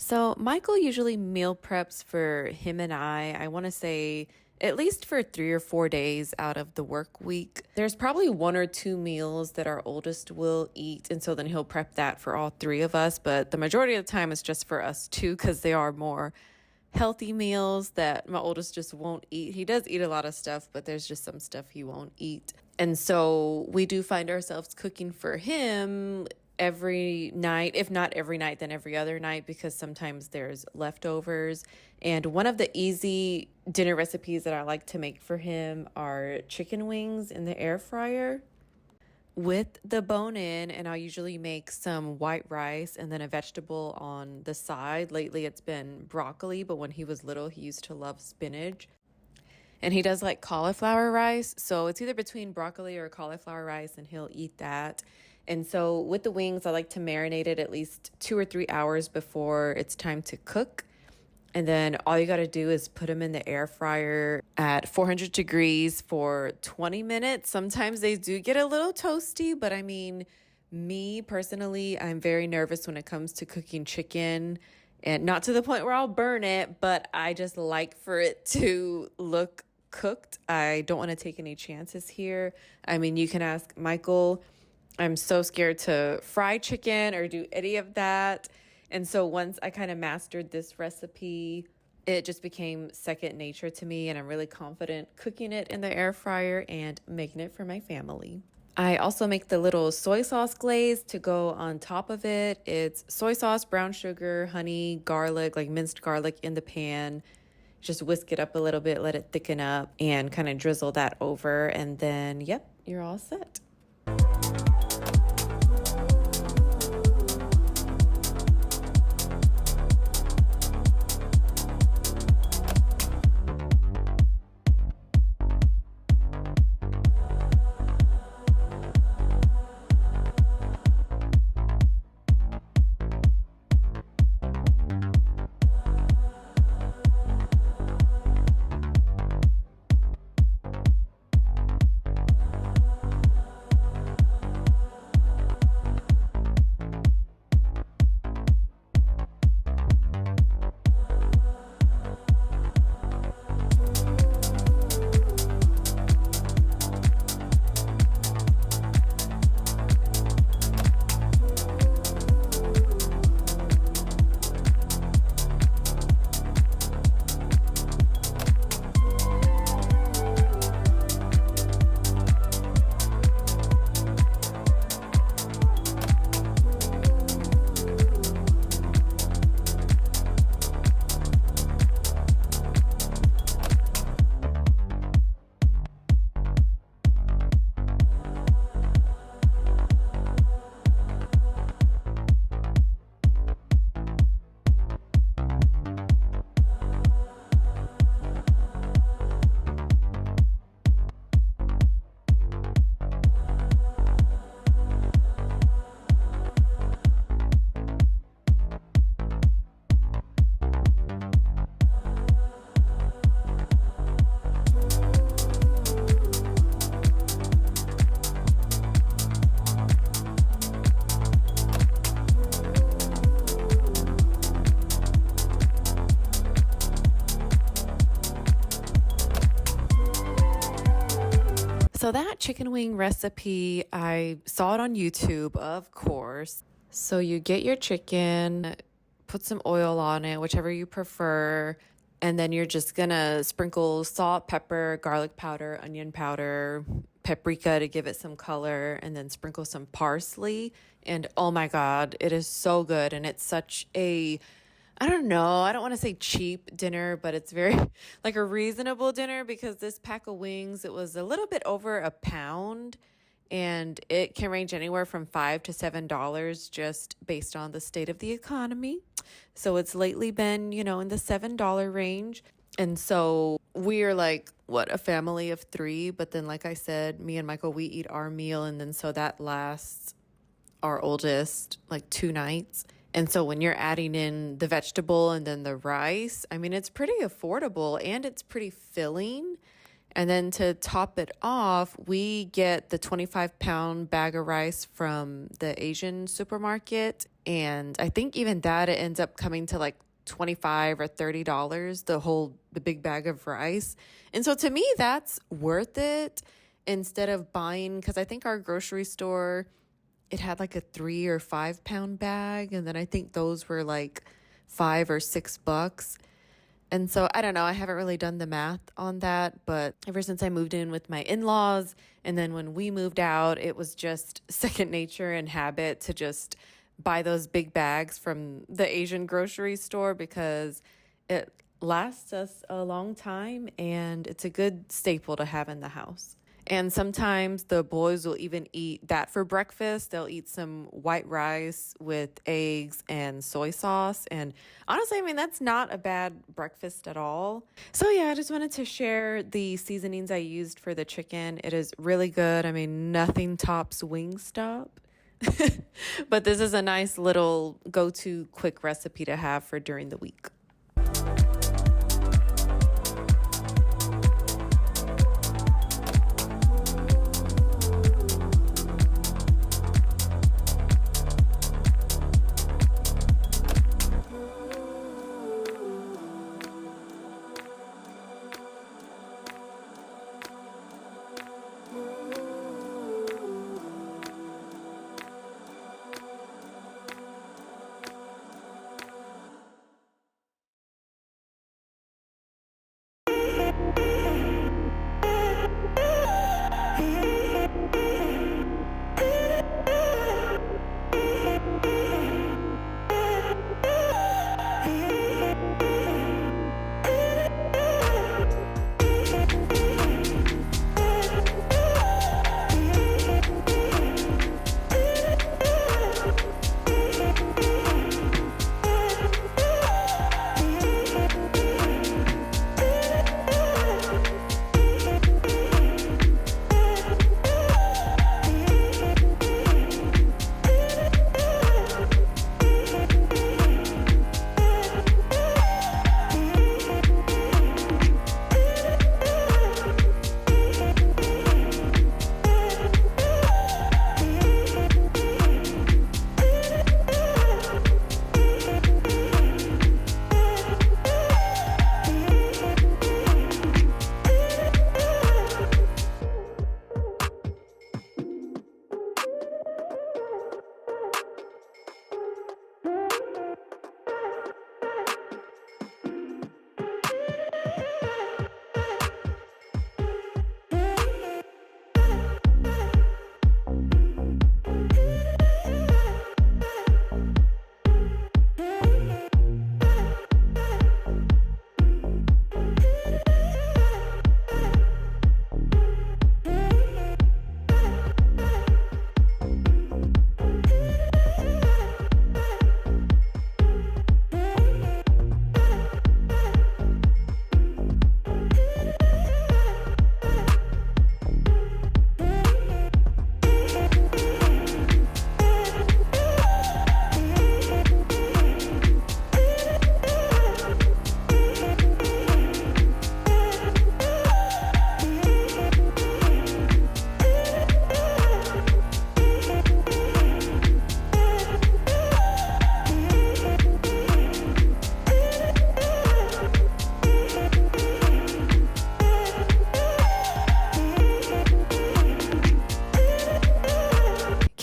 So Michael usually meal preps for him and I want to say at least for 3 or 4 days out of the work week. There's probably 1 or 2 meals that our oldest will eat. And so then he'll prep that for all 3 of us. But the majority of the time it's just for us 2 because they are more healthy meals that my oldest just won't eat. He does eat a lot of stuff, but there's just some stuff he won't eat. And so we do find ourselves cooking for him every night. If not every night, then every other night, because sometimes there's leftovers. And one of the easy dinner recipes that I like to make for him are chicken wings in the air fryer with the bone in, and I'll usually make some white rice and then a vegetable on the side. Lately it's been broccoli, but when he was little, he used to love spinach. And he does like cauliflower rice. So it's either between broccoli or cauliflower rice, and he'll eat that. And so with the wings, I like to marinate it at least 2 or 3 hours before it's time to cook. And then all you got to do is put them in the air fryer at 400 degrees for 20 minutes. Sometimes they do get a little toasty, but I mean, me personally, I'm very nervous when it comes to cooking chicken, and not to the point where I'll burn it, but I just like for it to look cooked. I don't want to take any chances here. I mean, you can ask Michael. I'm so scared to fry chicken or do any of that. And so once I kind of mastered this recipe, it just became second nature to me, and I'm really confident cooking it in the air fryer and making it for my family. I also make the little soy sauce glaze to go on top of it. It's soy sauce, brown sugar, honey, garlic, like minced garlic in the pan. Just whisk it up a little bit, let it thicken up, and kind of drizzle that over. And then, yep, you're all set. So that chicken wing recipe, I saw it on YouTube, of course. So you get your chicken, put some oil on it, whichever you prefer, and then you're just gonna sprinkle salt, pepper, garlic powder, onion powder, paprika to give it some color, and then sprinkle some parsley. And oh my God, it is so good. And it's such a, I don't know, I don't want to say cheap dinner, but it's very like a reasonable dinner, because this pack of wings, it was a little bit over a pound, and it can range anywhere from $5 to $7 just based on the state of the economy. So it's lately been, in the $7 range. And so we're like, what, a family of three. But then, like I said, me and Michael, we eat our meal. And then so that lasts our oldest like 2 nights. And so when you're adding in the vegetable and then the rice, I mean, it's pretty affordable and it's pretty filling. And then to top it off, we get the 25-pound bag of rice from the Asian supermarket. And I think even that, it ends up coming to like $25 or $30, the big bag of rice. And so to me, that's worth it instead of buying, because I think our grocery store, it had like a 3 or 5 pound bag. And then I think those were like $5 or $6. And so I don't know, I haven't really done the math on that, but ever since I moved in with my in laws, and then when we moved out, it was just second nature and habit to just buy those big bags from the Asian grocery store because it lasts us a long time and it's a good staple to have in the house. And sometimes the boys will even eat that for breakfast. They'll eat some white rice with eggs and soy sauce. And honestly, I mean, that's not a bad breakfast at all. So, yeah, I just wanted to share the seasonings I used for the chicken. It is really good. I mean, nothing tops Wingstop. But this is a nice little go to quick recipe to have for during the week.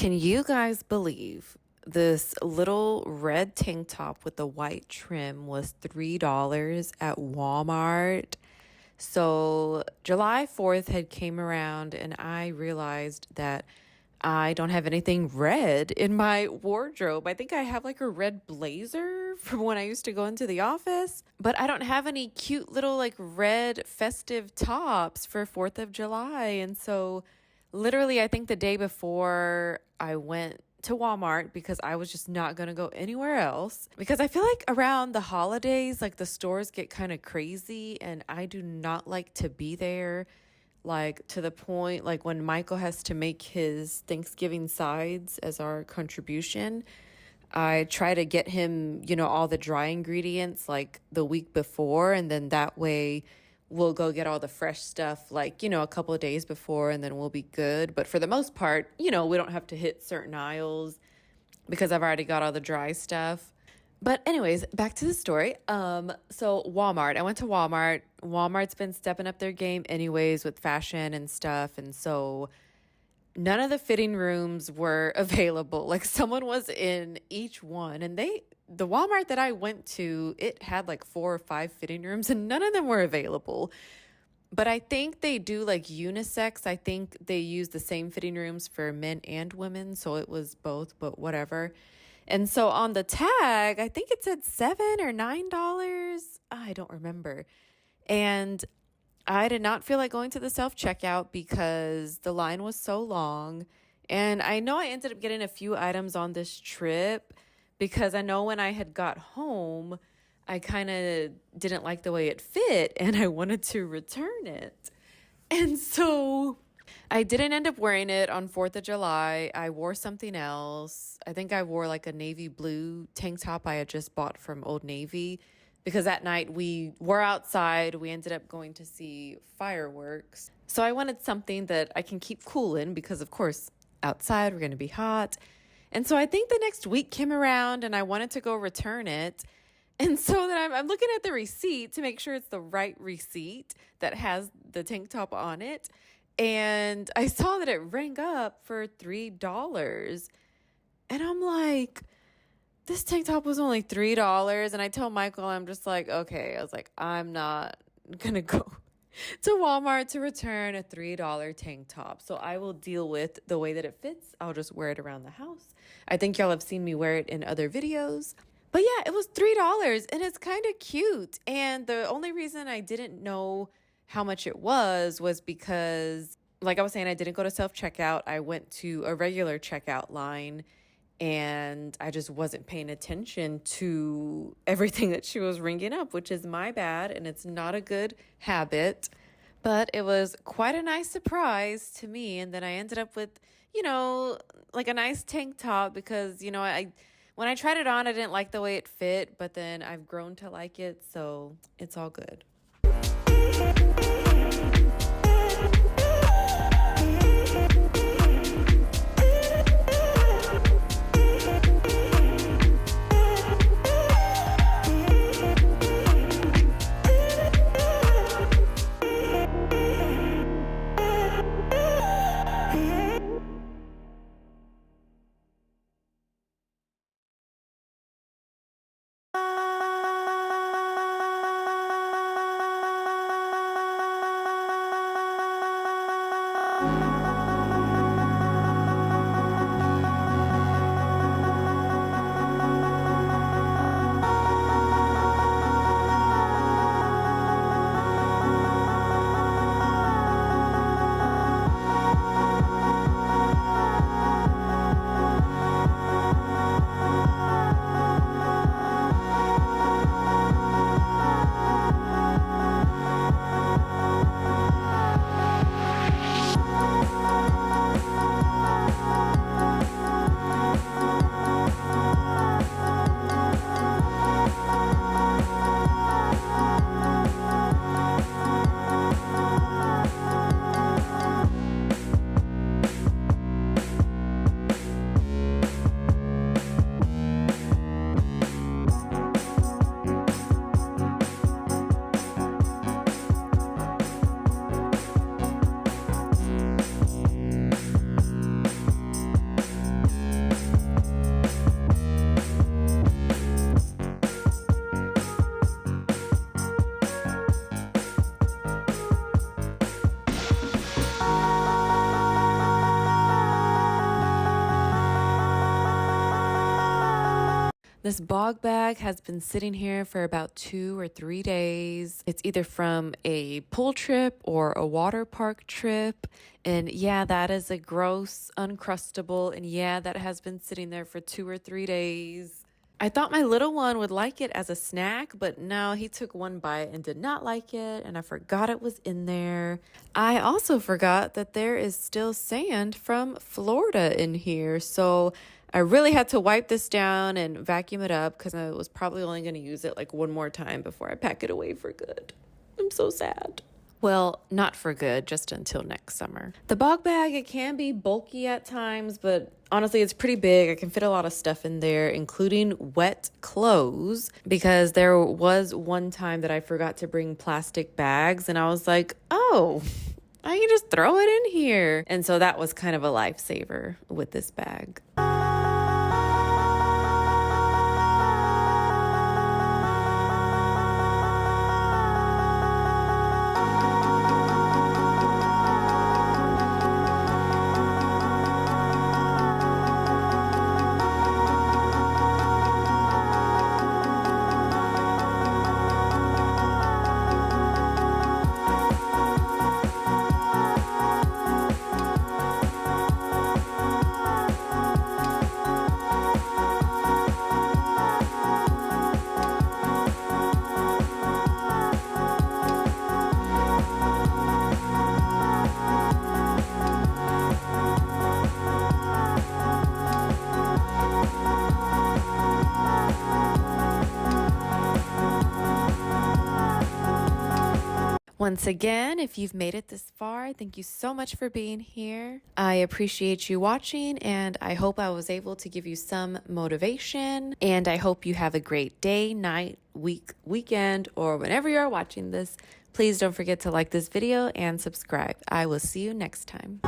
Can you guys believe this little red tank top with the white trim was $3 at Walmart? So July 4th had came around and I realized that I don't have anything red in my wardrobe. I think I have like a red blazer from when I used to go into the office, but I don't have any cute little like red festive tops for 4th of July. And so literally, I think the day before I went to Walmart because I was just not going to go anywhere else because I feel like around the holidays like the stores get kind of crazy and I do not like to be there, like to the point like when Michael has to make his Thanksgiving sides as our contribution. I try to get him, all the dry ingredients like the week before, and then that way we'll go get all the fresh stuff like, a couple of days before, and then we'll be good. But for the most part, we don't have to hit certain aisles because I've already got all the dry stuff. But anyways, back to the story. So Walmart, I went to Walmart. Walmart's been stepping up their game anyways with fashion and stuff. And so none of the fitting rooms were available. Like someone was in each one, and the Walmart that I went to, it had like 4 or 5 fitting rooms and none of them were available. But I think they do like unisex. I think they use the same fitting rooms for men and women. So it was both, but whatever. And so on the tag, I think it said $7 or $9. I don't remember. And I did not feel like going to the self checkout because the line was so long. And I know I ended up getting a few items on this trip because I know when I had got home, I kind of didn't like the way it fit and I wanted to return it. And so I didn't end up wearing it on 4th of July. I wore something else. I think I wore like a navy blue tank top I had just bought from Old Navy because that night we were outside. We ended up going to see fireworks. So I wanted something that I can keep cool in because, of course, outside we're going to be hot. And so I think the next week came around and I wanted to go return it. And so then I'm looking at the receipt to make sure it's the right receipt that has the tank top on it. And I saw that it rang up for $3. And I'm like, this tank top was only $3. And I tell Michael, I'm just like, okay. I was like, I'm not going to go to Walmart to return a $3 tank top. So I will deal with the way that it fits. I'll just wear it around the house. I think y'all have seen me wear it in other videos. But yeah, it was $3 and it's kind of cute. And the only reason I didn't know how much it was because, like I was saying, I didn't go to self-checkout. I went to a regular checkout line and I just wasn't paying attention to everything that she was ringing up, which is my bad and it's not a good habit. But it was quite a nice surprise to me. And then I ended up with, like a nice tank top because, when I tried it on, I didn't like the way it fit, but then I've grown to like it, so it's all good. This bog bag has been sitting here for about 2 or 3 days. It's either from a pool trip or a water park trip. And yeah, that is a gross Uncrustable. And yeah, that has been sitting there for 2 or 3 days. I thought my little one would like it as a snack, but no, he took one bite and did not like it, and I forgot it was in there. I also forgot that there is still sand from Florida in here, so I really had to wipe this down and vacuum it up because I was probably only going to use it like one more time before I pack it away for good. I'm so sad. Well, not for good, just until next summer. The bog bag, it can be bulky at times, but honestly, it's pretty big. I can fit a lot of stuff in there, including wet clothes, because there was one time that I forgot to bring plastic bags, and I was like, oh, I can just throw it in here. And so that was kind of a lifesaver with this bag. Once again, if you've made it this far, thank you so much for being here. I appreciate you watching, and I hope I was able to give you some motivation. And I hope you have a great day, night, week, weekend, or whenever you're watching this. Please don't forget to like this video and subscribe. I will see you next time.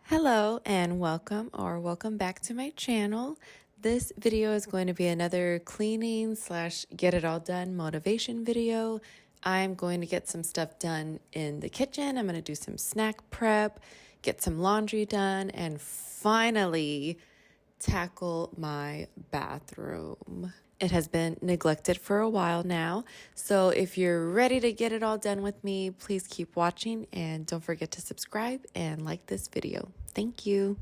Hello and welcome back to my channel. This video is going to be another cleaning / get it all done motivation video. I'm going to get some stuff done in the kitchen. I'm going to do some snack prep, get some laundry done, and finally tackle my bathroom. It has been neglected for a while now, so if you're ready to get it all done with me, please keep watching and don't forget to subscribe and like this video. Thank you.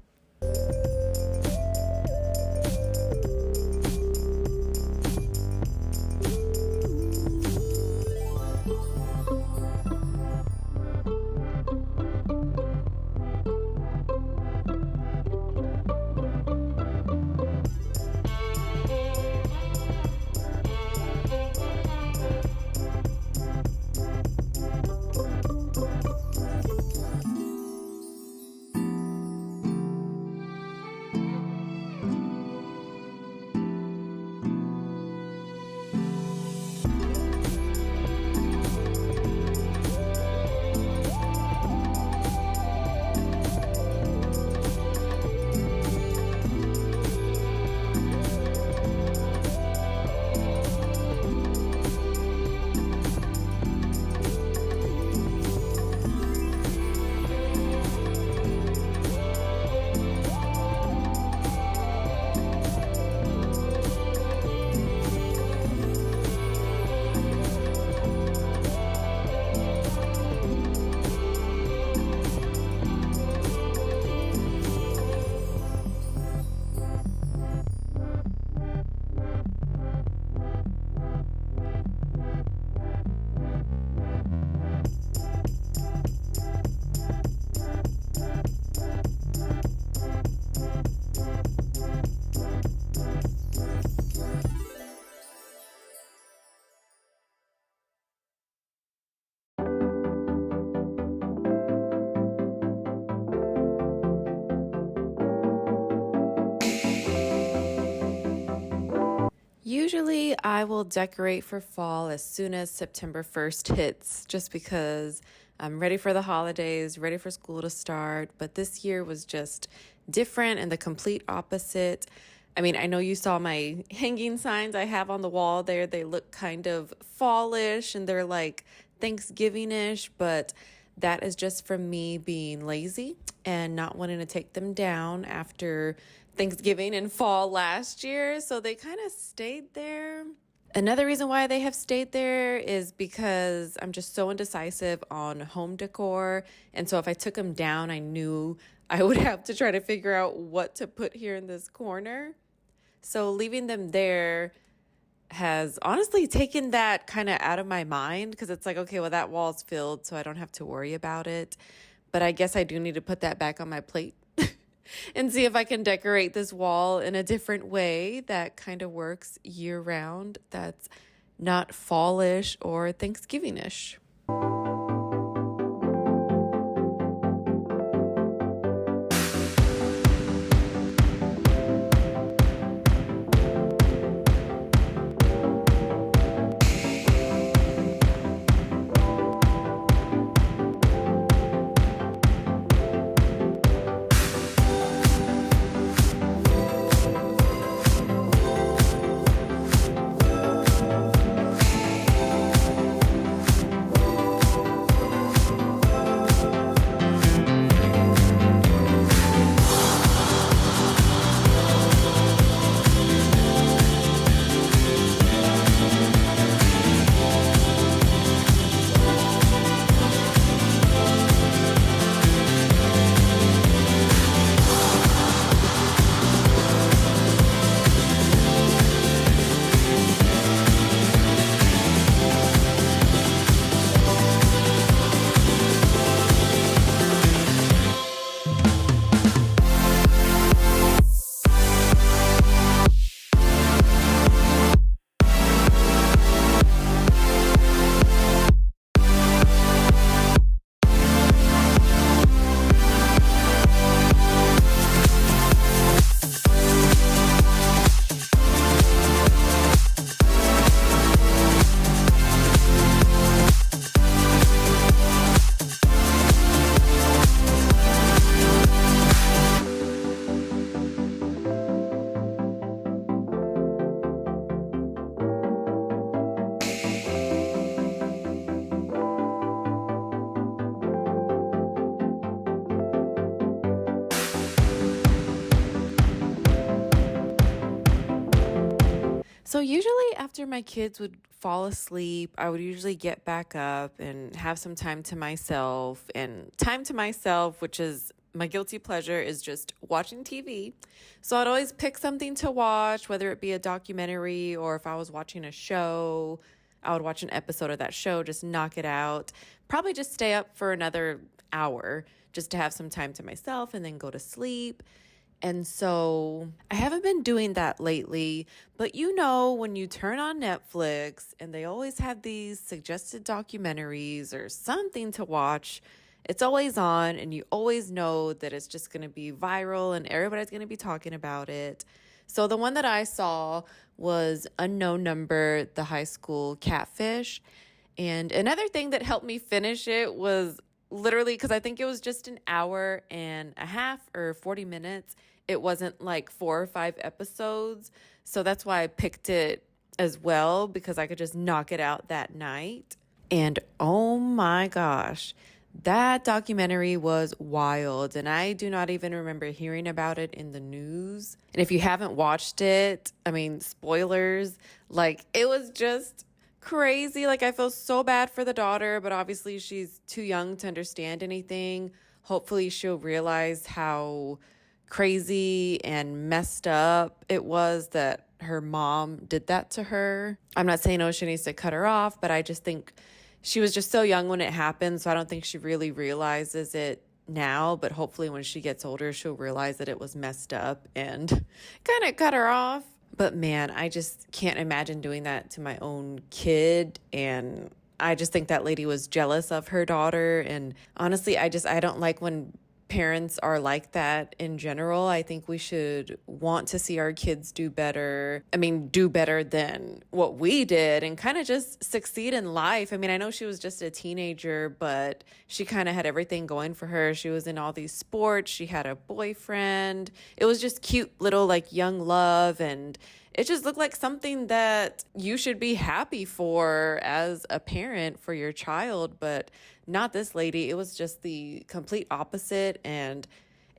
Usually I will decorate for fall as soon as September 1st hits, just because I'm ready for the holidays, ready for school to start. But this year was just different and the complete opposite. I mean, I know you saw my hanging signs I have on the wall there. They look kind of fallish and they're like Thanksgiving-ish, but that is just from me being lazy and not wanting to take them down after Thanksgiving and fall last year. So they kind of stayed there. Another reason why they have stayed there is because I'm just so indecisive on home decor. And so if I took them down, I knew I would have to try to figure out what to put here in this corner. So leaving them there has honestly taken that kind of out of my mind because it's like, okay, well, that wall's filled, so I don't have to worry about it. But I guess I do need to put that back on my plate and see if I can decorate this wall in a different way that kind of works year round, that's not fallish or Thanksgiving-ish. So usually after my kids would fall asleep, I would usually get back up and have some time to myself. And time to myself, which is my guilty pleasure, is just watching TV. So I'd always pick something to watch, whether it be a documentary or if I was watching a show, I would watch an episode of that show, just knock it out. Probably just stay up for another hour just to have some time to myself and then go to sleep. And so I haven't been doing that lately, but you know, when you turn on Netflix and they always have these suggested documentaries or something to watch, it's always on, and you always know that it's just going to be viral and everybody's going to be talking about it. So the one that I saw was Unknown Number, the high school catfish. And another thing that helped me finish it was literally because I think it was just an hour and a half or 40 minutes. It wasn't like 4 or 5 episodes. So that's why I picked it as well, because I could just knock it out that night. And oh my gosh, that documentary was wild. And I do not even remember hearing about it in the news. And if you haven't watched it, I mean, spoilers, like it was just crazy. Like I feel so bad for the daughter, but obviously she's too young to understand anything. Hopefully she'll realize how crazy and messed up it was that her mom did that to her. I'm not saying, oh, she needs to cut her off, but I just think she was just so young when it happened. So I don't think she really realizes it now, but hopefully when she gets older, she'll realize that it was messed up and kind of cut her off. But man, I just can't imagine doing that to my own kid. And I just think that lady was jealous of her daughter. And honestly, I don't like when parents are like that in general. I think we should want to see our kids do better. I mean, do better than what we did and kind of just succeed in life. I mean, I know she was just a teenager, but she kind of had everything going for her. She was in all these sports. She had a boyfriend. It was just cute little like young love, and it just looked like something that you should be happy for as a parent for your child, but not this lady. It was just the complete opposite, and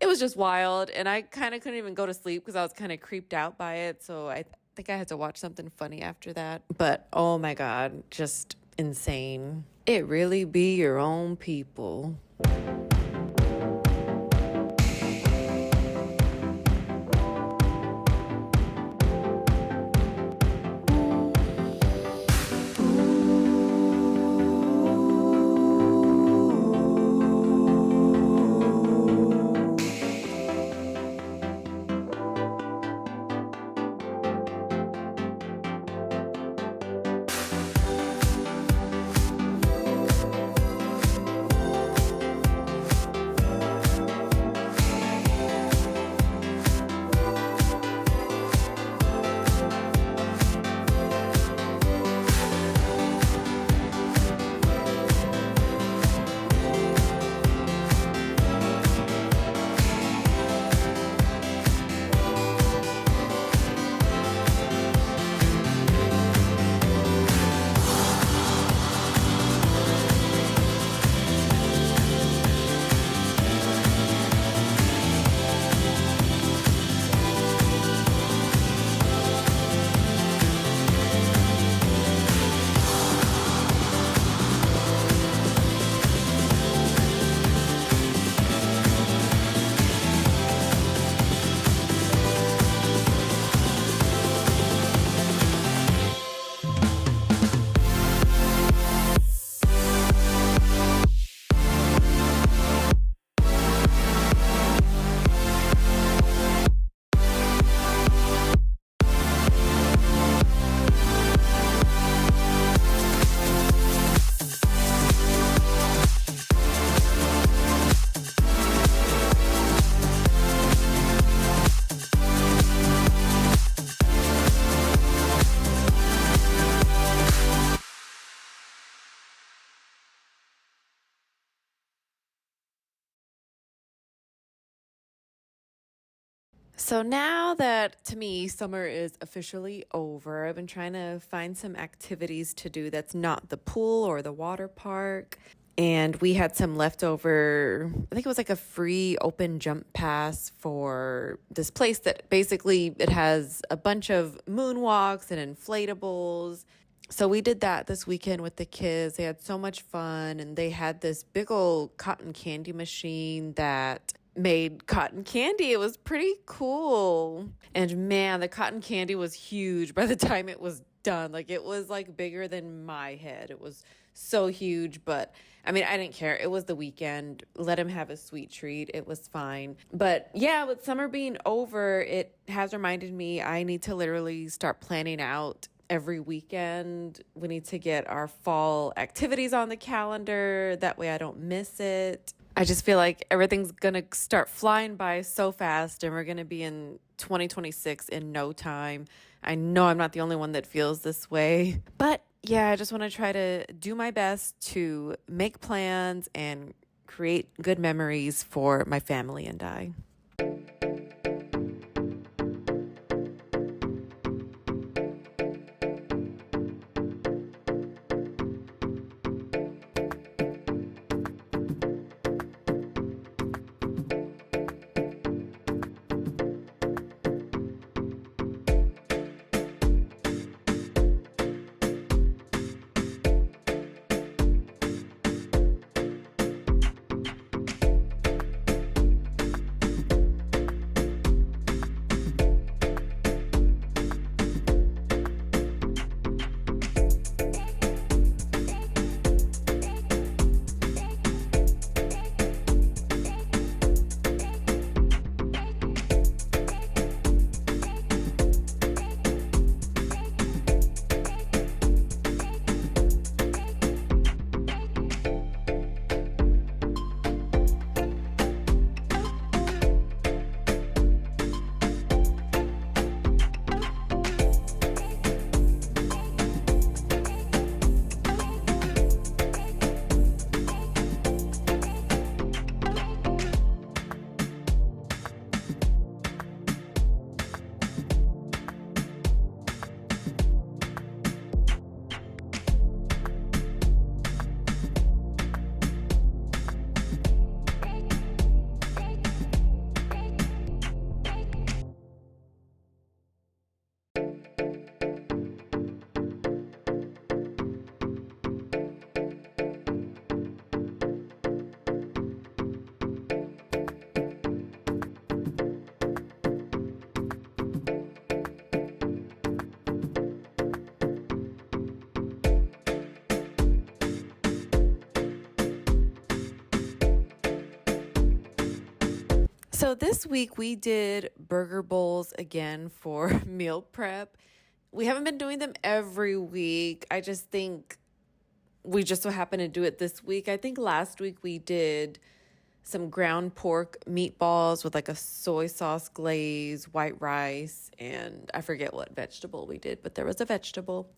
it was just wild. And I kind of couldn't even go to sleep because I was kind of creeped out by it. So think I had to watch something funny after that. But oh my God, just insane. It really be your own people. So now that to me summer is officially over, I've been trying to find some activities to do that's not the pool or the water park. And we had some leftover, I think it was like a free open jump pass for this place that basically it has a bunch of moonwalks and inflatables. So we did that this weekend with the kids. They had so much fun, and they had this big old cotton candy machine that made cotton candy. It was pretty cool. And man, the cotton candy was huge by the time it was done. Like it was like bigger than my head. It was so huge, but I mean, I didn't care. It was the weekend. Let him have a sweet treat. It was fine. But yeah, with summer being over, it has reminded me I need to literally start planning out every weekend. We need to get our fall activities on the calendar. That way I don't miss it. I just feel like everything's going to start flying by so fast, and we're going to be in 2026 in no time. I know I'm not the only one that feels this way, but yeah, I just want to try to do my best to make plans and create good memories for my family and I. So this week we did burger bowls again for meal prep. We haven't been doing them every week. I just think we just so happened to do it this week. I think last week we did some ground pork meatballs with like a soy sauce glaze, white rice, and I forget what vegetable we did, but there was a vegetable.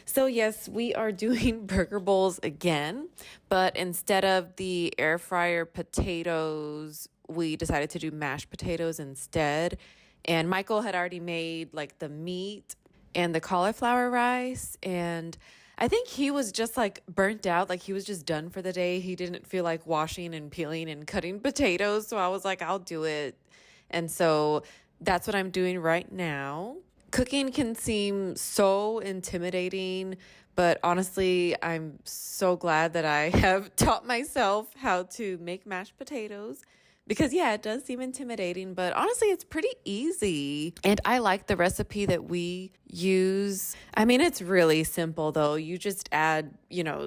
So yes, we are doing burger bowls again, but instead of the air fryer potatoes, we decided to do mashed potatoes instead. And Michael had already made like the meat and the cauliflower rice, and I think he was just like burnt out, like he was just done for the day. He didn't feel like washing and peeling and cutting potatoes. So I was like, I'll do it. And so that's what I'm doing right now. Cooking can seem so intimidating, but honestly, I'm so glad that I have taught myself how to make mashed potatoes. Because, yeah, it does seem intimidating, but honestly, it's pretty easy. And I like the recipe that we use. I mean, it's really simple, though. You just add,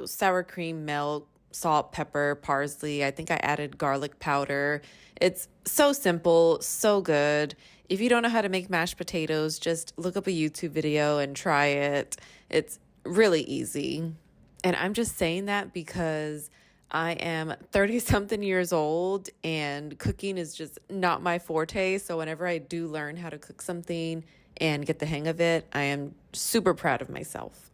sour cream, milk, salt, pepper, parsley. I think I added garlic powder. It's so simple, so good. If you don't know how to make mashed potatoes, just look up a YouTube video and try it. It's really easy. And I'm just saying that because I am 30-something years old and cooking is just not my forte. So whenever I do learn how to cook something and get the hang of it, I am super proud of myself.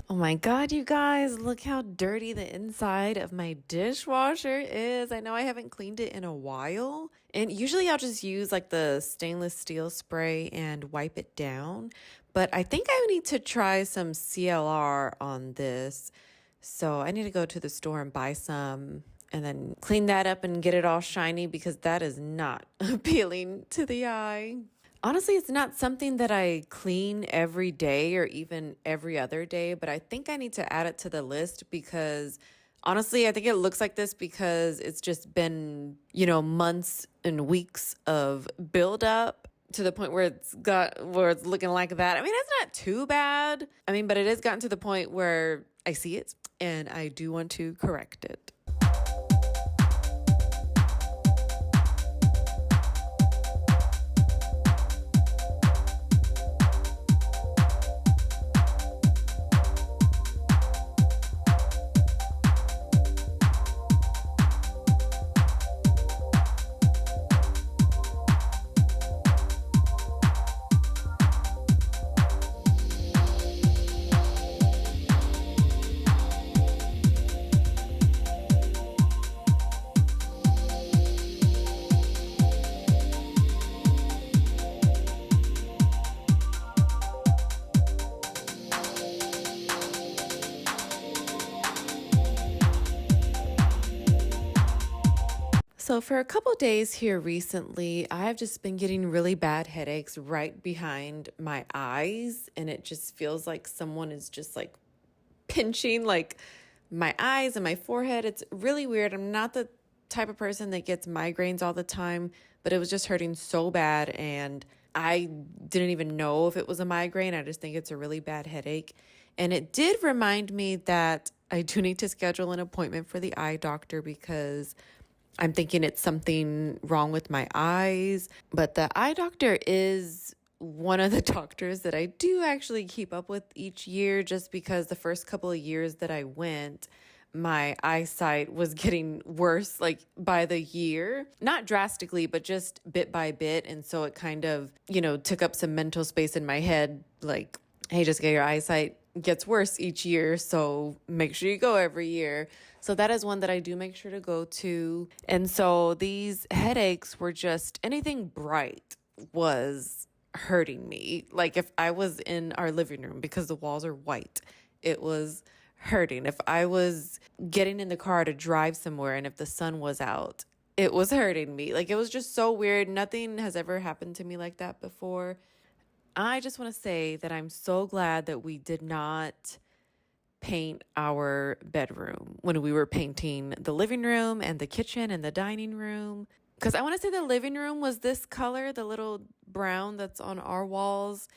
Oh my God, you guys, look how dirty the inside of my dishwasher is. I know I haven't cleaned it in a while. And usually I'll just use like the stainless steel spray and wipe it down. But I think I need to try some CLR on this. So I need to go to the store and buy some and then clean that up and get it all shiny because that is not appealing to the eye. Honestly, it's not something that I clean every day or even every other day, but I think I need to add it to the list because honestly, I think it looks like this because it's just been, months and weeks of buildup to the point where it's looking like that. I mean, it's not too bad. I mean, but it has gotten to the point where I see it and I do want to correct it. So, for a couple days here recently, I've just been getting really bad headaches right behind my eyes, and it just feels like someone is just like pinching like my eyes and my forehead. It's really weird. I'm not the type of person that gets migraines all the time, but it was just hurting so bad, and I didn't even know if it was a migraine. I just think it's a really bad headache. And it did remind me that I do need to schedule an appointment for the eye doctor because I'm thinking it's something wrong with my eyes. But the eye doctor is one of the doctors that I do actually keep up with each year, just because the first couple of years that I went, my eyesight was getting worse like by the year, not drastically, but just bit by bit. And so it kind of, took up some mental space in my head, like, hey, Jessica, your eyesight gets worse each year, so make sure you go every year. So that is one that I do make sure to go to. And so these headaches were just anything bright was hurting me. Like if I was in our living room, because the walls are white, it was hurting. If I was getting in the car to drive somewhere and if the sun was out, it was hurting me. Like it was just so weird. Nothing has ever happened to me like that before. I just want to say that I'm so glad that we did not paint our bedroom when we were painting the living room and the kitchen and the dining room. Because I want to say the living room was this color, the little brown that's on our walls.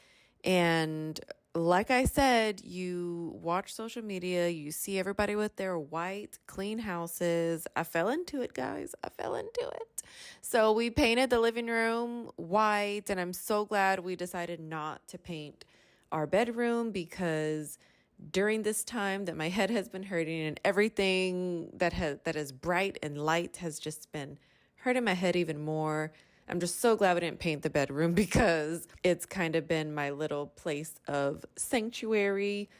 And like I said, you watch social media, you see everybody with their white, clean houses. I fell into it, guys. I fell into it. So we painted the living room white, and I'm so glad we decided not to paint our bedroom, because during this time that my head has been hurting and everything that is bright and light has just been hurting my head even more. I'm just so glad we didn't paint the bedroom, because it's kind of been my little place of sanctuary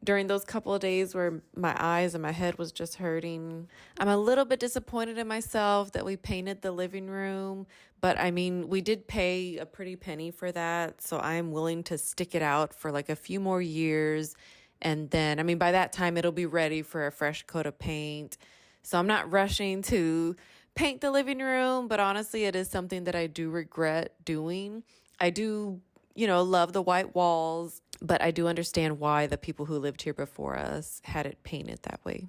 during those couple of days where my eyes and my head was just hurting. I'm a little bit disappointed in myself that we painted the living room, but I mean, we did pay a pretty penny for that, so I'm willing to stick it out for like a few more years. And then, I mean, by that time, it'll be ready for a fresh coat of paint. So I'm not rushing to paint the living room, but honestly, it is something that I do regret doing. I do, love the white walls, but I do understand why the people who lived here before us had it painted that way.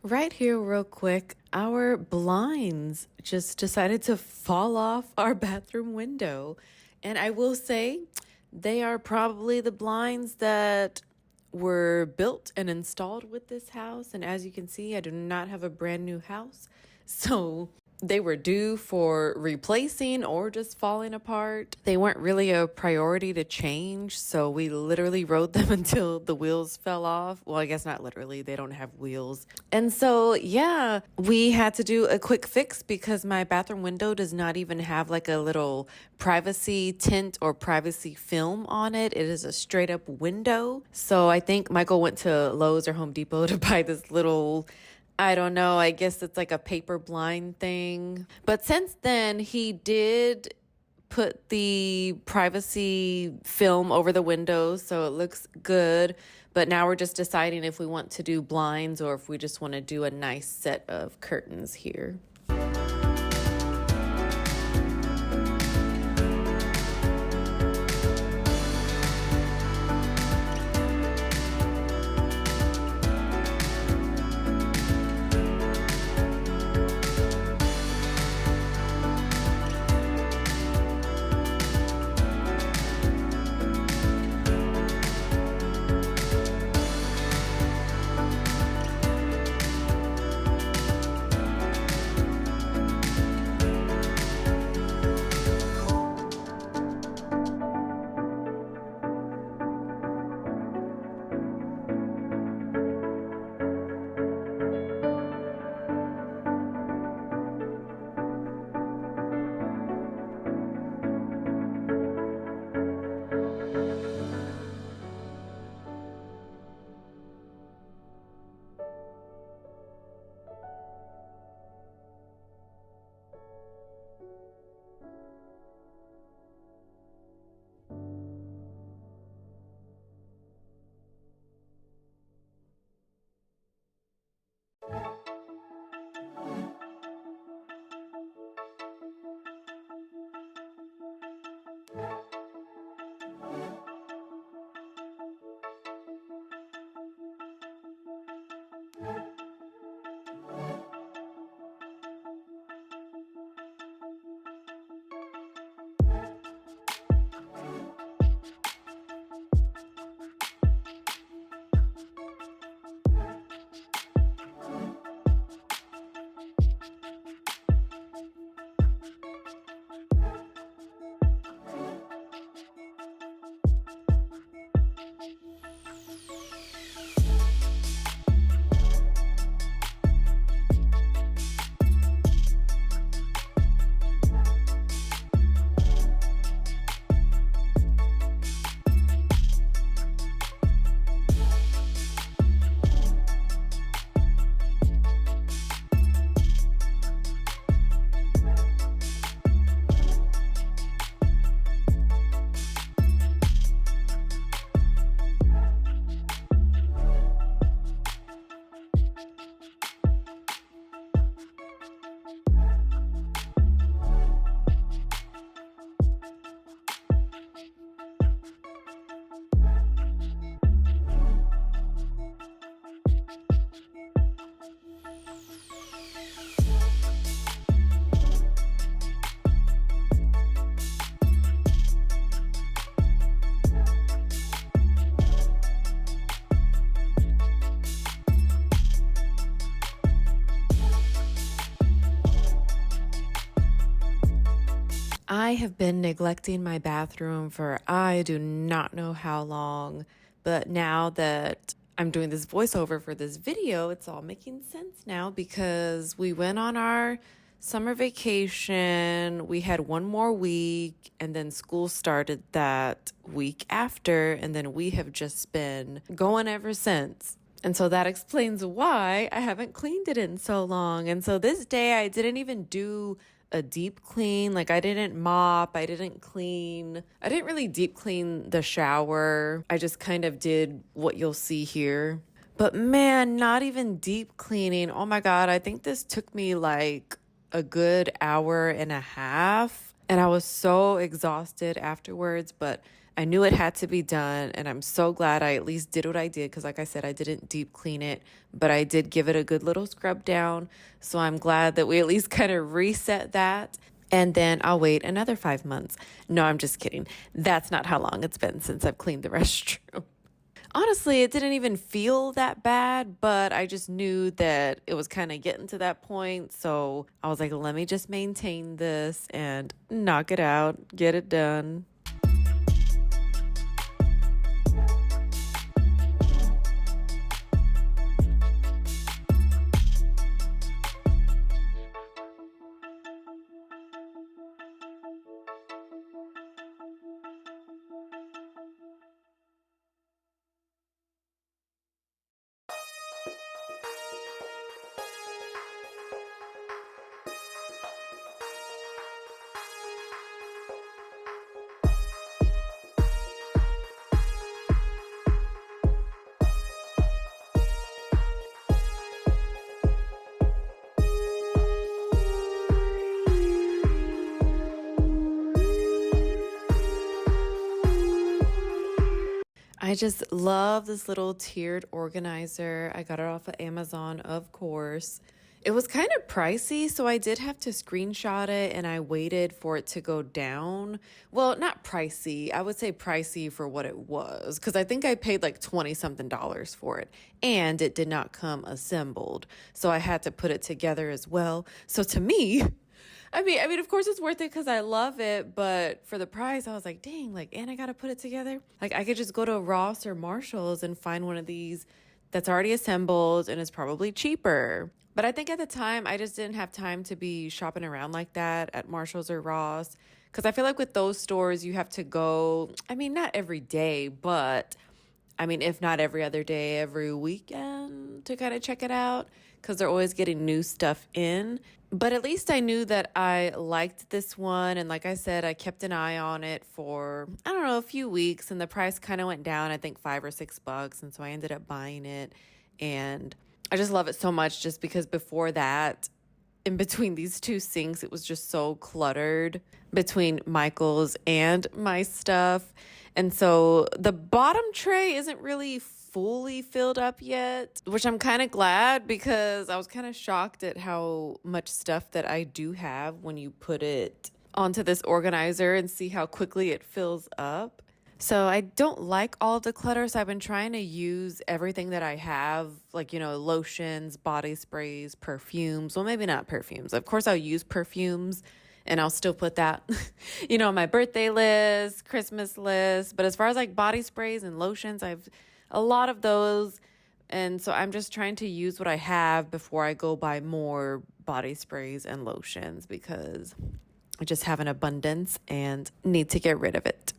Right here, real quick, our blinds just decided to fall off our bathroom window. And I will say, they are probably the blinds that were built and installed with this house. And as you can see, I do not have a brand new house. So they were due for replacing or just falling apart. They weren't really a priority to change, so we literally rode them until the wheels fell off. Well, I guess not literally, they don't have wheels. And so, yeah, we had to do a quick fix because my bathroom window does not even have like a little privacy tint or privacy film on it. It is a straight up window. So I think Michael went to Lowe's or Home Depot to buy this little, I don't know, I guess it's like a paper blind thing. But since then, he did put the privacy film over the windows, so it looks good. But now we're just deciding if we want to do blinds or if we just want to do a nice set of curtains here. I have been neglecting my bathroom for I do not know how long, but now that I'm doing this voiceover for this video, it's all making sense now because we went on our summer vacation. We had one more week, and then school started that week after, and then we have just been going ever since. And so that explains why I haven't cleaned it in so long. And so this day I didn't even do a deep clean. Like I didn't mop, I didn't clean. I didn't really deep clean the shower. I just kind of did what you'll see here. But man, not even deep cleaning. Oh my God, I think this took me like a good hour and a half. And I was so exhausted afterwards. But I knew it had to be done, and I'm so glad I at least did what I did because, like I said, I didn't deep clean it, but I did give it a good little scrub down. So I'm glad that we at least kind of reset that. And then I'll wait another 5 months. No, I'm just kidding. That's not how long it's been since I've cleaned the restroom. Honestly, it didn't even feel that bad, but I just knew that it was kind of getting to that point. So I was like, let me just maintain this and knock it out, get it done. I just love this little tiered organizer. I got it off of Amazon, of course. It was kind of pricey, so I did have to screenshot it and I waited for it to go down. Well, not pricey. I would say pricey for what it was because I think I paid like 20 something dollars for it and it did not come assembled. So I had to put it together as well. So to me, I mean, of course it's worth it because I love it, but for the price, I was like, dang, like, and I gotta put it together. Like, I could just go to Ross or Marshalls and find one of these that's already assembled and is probably cheaper. But I think at the time, I just didn't have time to be shopping around like that at Marshalls or Ross. Because I feel like with those stores, you have to go, I mean, not every day, but I mean, if not every other day, every weekend to kind of check it out because they're always getting new stuff in. But at least I knew that I liked this one. And like I said, I kept an eye on it for, I don't know, a few weeks. And the price kind of went down, I think $5 or $6. And so I ended up buying it. And I just love it so much just because before that, in between these two sinks, it was just so cluttered between Michael's and my stuff. And so the bottom tray isn't really fully filled up yet, which I'm kind of glad because I was kind of shocked at how much stuff that I do have when you put it onto this organizer and see how quickly it fills up. So I don't like all the clutter. So I've been trying to use everything that I have, like, lotions, body sprays, perfumes. Well, maybe not perfumes. Of course, I'll use perfumes and I'll still put that, on my birthday list, Christmas list. But as far as like body sprays and lotions, I've a lot of those. And so I'm just trying to use what I have before I go buy more body sprays and lotions because I just have an abundance and need to get rid of it.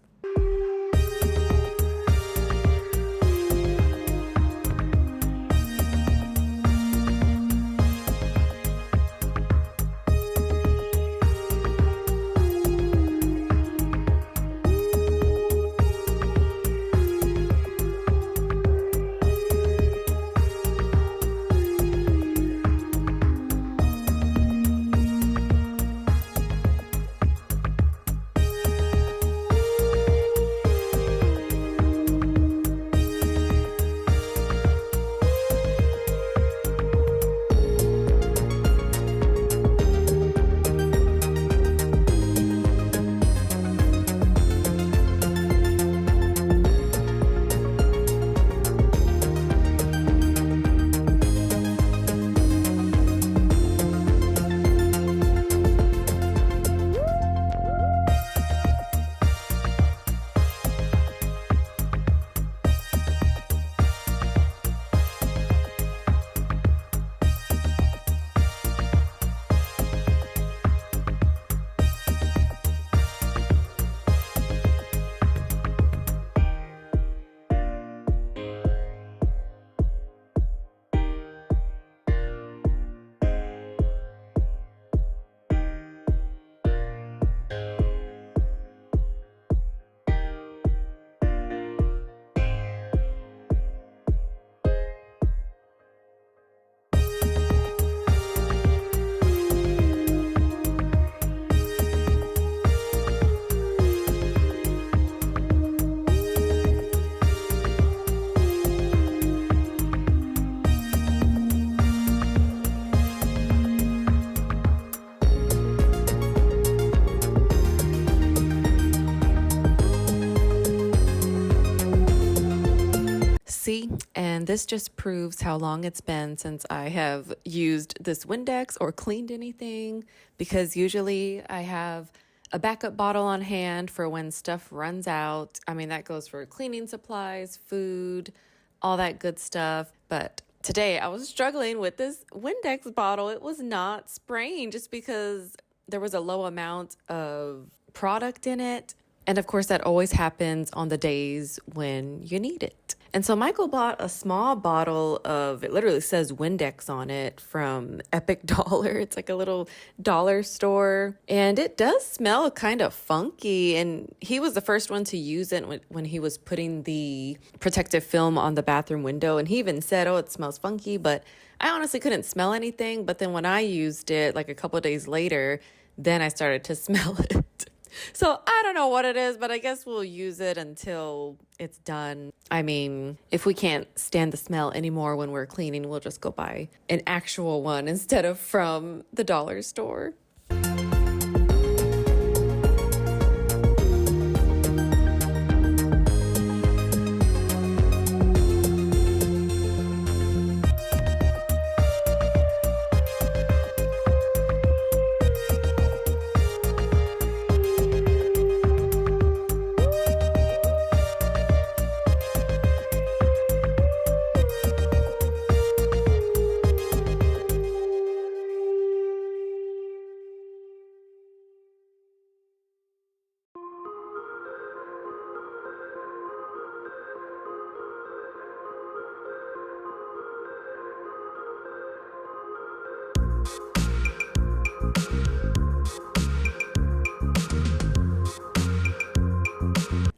and this just proves how long it's been since I have used this Windex or cleaned anything, because usually I have a backup bottle on hand for when stuff runs out. I mean, that goes for cleaning supplies, food, all that good stuff. But today I was struggling with this Windex bottle. It was not spraying just because there was a low amount of product in it. And of course, that always happens on the days when you need it. And so Michael bought a small bottle of, it literally says Windex on it, from Epic Dollar. It's like a little dollar store. And it does smell kind of funky. And he was the first one to use it when he was putting the protective film on the bathroom window. And he even said, oh, it smells funky. But I honestly couldn't smell anything. But then when I used it, like a couple of days later, then I started to smell it. So I don't know what it is, but I guess we'll use it until it's done. I mean, if we can't stand the smell anymore when we're cleaning, we'll just go buy an actual one instead of from the dollar store.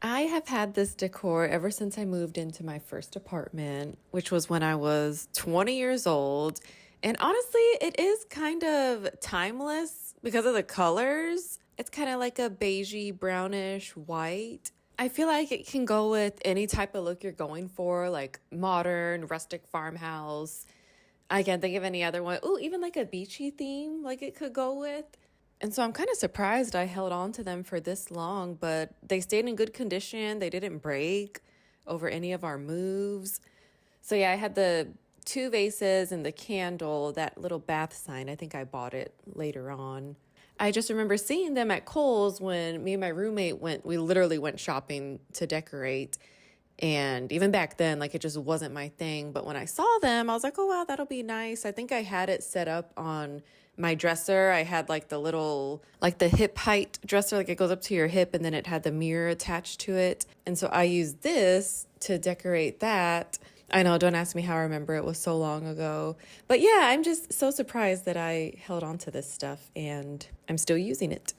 I have had this decor ever since I moved into my first apartment, which was when I was 20 years old. And honestly, it is kind of timeless because of the colors. It's kind of like a beigey, brownish white. I feel like it can go with any type of look you're going for, like modern, rustic farmhouse. I can't think of any other one. Ooh, even like a beachy theme, like it could go with. And so I'm kind of surprised I held on to them for this long, but they stayed in good condition. They didn't break over any of our moves. So yeah, I had the 2 vases and the candle, that little bath sign. I think I bought it later on. I just remember seeing them at Kohl's when me and my roommate we literally went shopping to decorate. And even back then, like, it just wasn't my thing. But when I saw them, I was like, oh, wow, that'll be nice. I think I had it set up on my dresser. I had like the little, like the hip height dresser, like it goes up to your hip and then it had the mirror attached to it. And so I used this to decorate that. I know, don't ask me how I remember, it was so long ago. But yeah, I'm just so surprised that I held on to this stuff and I'm still using it.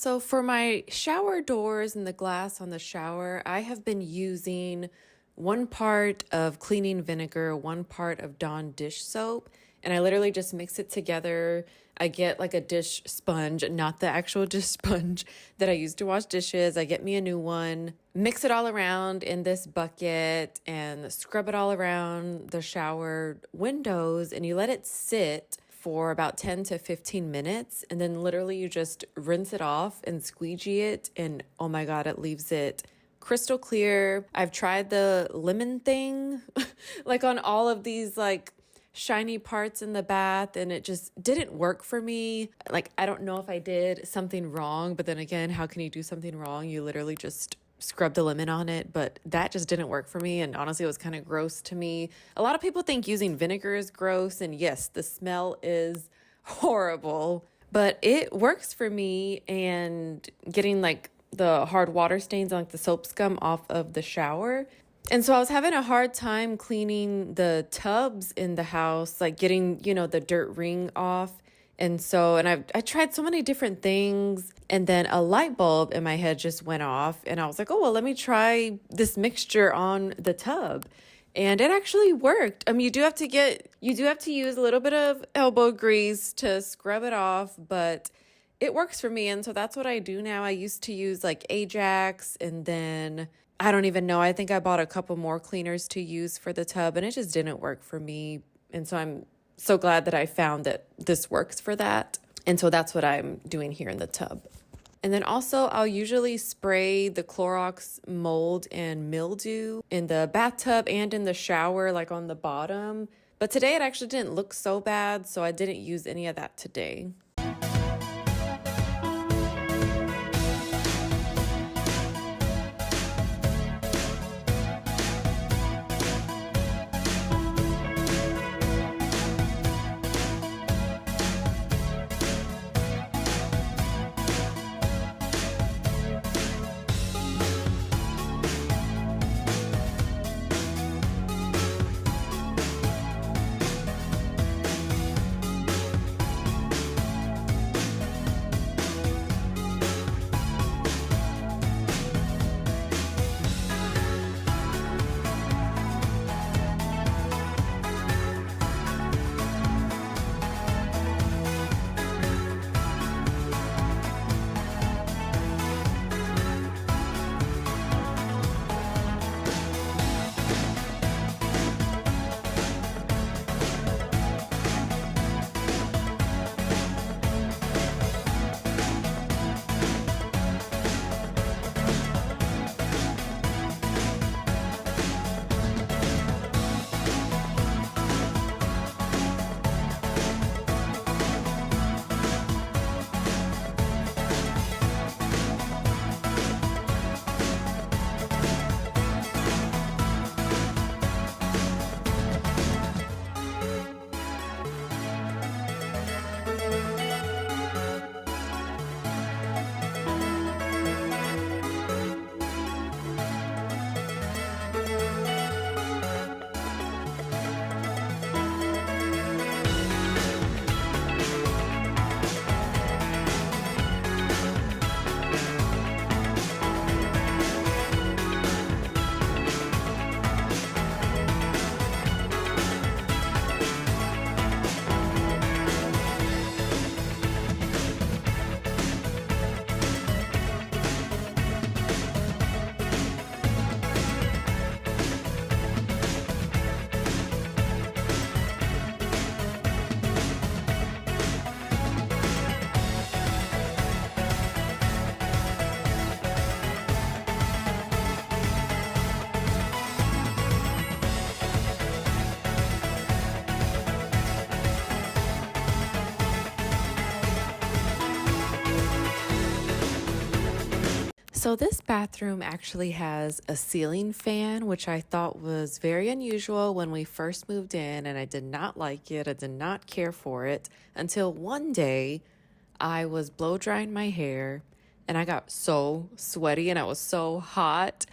So for my shower doors and the glass on the shower, I have been using 1 part of cleaning vinegar, 1 part of Dawn dish soap, and I literally just mix it together. I get like a dish sponge, not the actual dish sponge that I use to wash dishes. I get me a new one, mix it all around in this bucket and scrub it all around the shower windows, and you let it sit for about 10 to 15 minutes, and then literally you just rinse it off and squeegee it, and oh my god, it leaves it crystal clear. I've tried the lemon thing like on all of these like shiny parts in the bath, and it just didn't work for me. Like, I don't know if I did something wrong, but then again, how can you do something wrong? You literally just scrub the lemon on it, but that just didn't work for me, and honestly it was kind of gross to me. A lot of people think using vinegar is gross, and yes, the smell is horrible, but it works for me. And getting like the hard water stains on like the soap scum off of the shower. And so I was having a hard time cleaning the tubs in the house, like getting, the dirt ring off. And I tried so many different things, and then a light bulb in my head just went off, and I was like, oh, well, let me try this mixture on the tub. And it actually worked. I mean, you do have to use a little bit of elbow grease to scrub it off, but it works for me. And so that's what I do now. I used to use like Ajax, and then I don't even know. I think I bought a couple more cleaners to use for the tub, and it just didn't work for me. And so I'm so glad that I found that this works for that. And so that's what I'm doing here in the tub. And then also I'll usually spray the Clorox mold and mildew in the bathtub and in the shower, like on the bottom. But today it actually didn't look so bad, so I didn't use any of that today. So this bathroom actually has a ceiling fan, which I thought was very unusual when we first moved in, and I did not like it. I did not care for it until one day I was blow drying my hair, and I got so sweaty and I was so hot.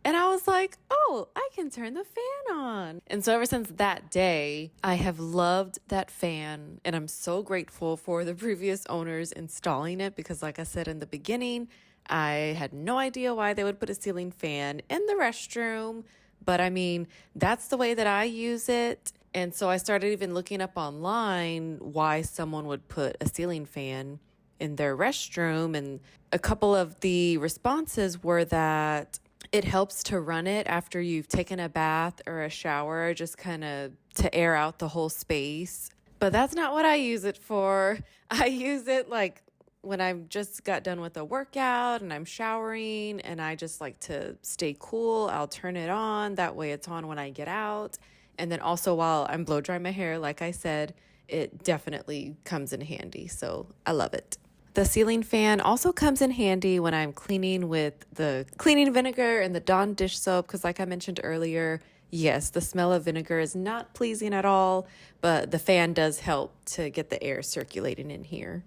And I was like, oh, I can turn the fan on. And so ever since that day, I have loved that fan. And I'm so grateful for the previous owners installing it because, like I said in the beginning, I had no idea why they would put a ceiling fan in the restroom. But I mean, that's the way that I use it. And so I started even looking up online why someone would put a ceiling fan in their restroom. And a couple of the responses were that it helps to run it after you've taken a bath or a shower, just kind of to air out the whole space. But that's not what I use it for. I use it like when I've just got done with a workout and I'm showering and I just like to stay cool. I'll turn it on. That way it's on when I get out. And then also while I'm blow drying my hair, like I said, it definitely comes in handy. So I love it. The ceiling fan also comes in handy when I'm cleaning with the cleaning vinegar and the Dawn dish soap because like I mentioned earlier, yes, the smell of vinegar is not pleasing at all, but the fan does help to get the air circulating in here.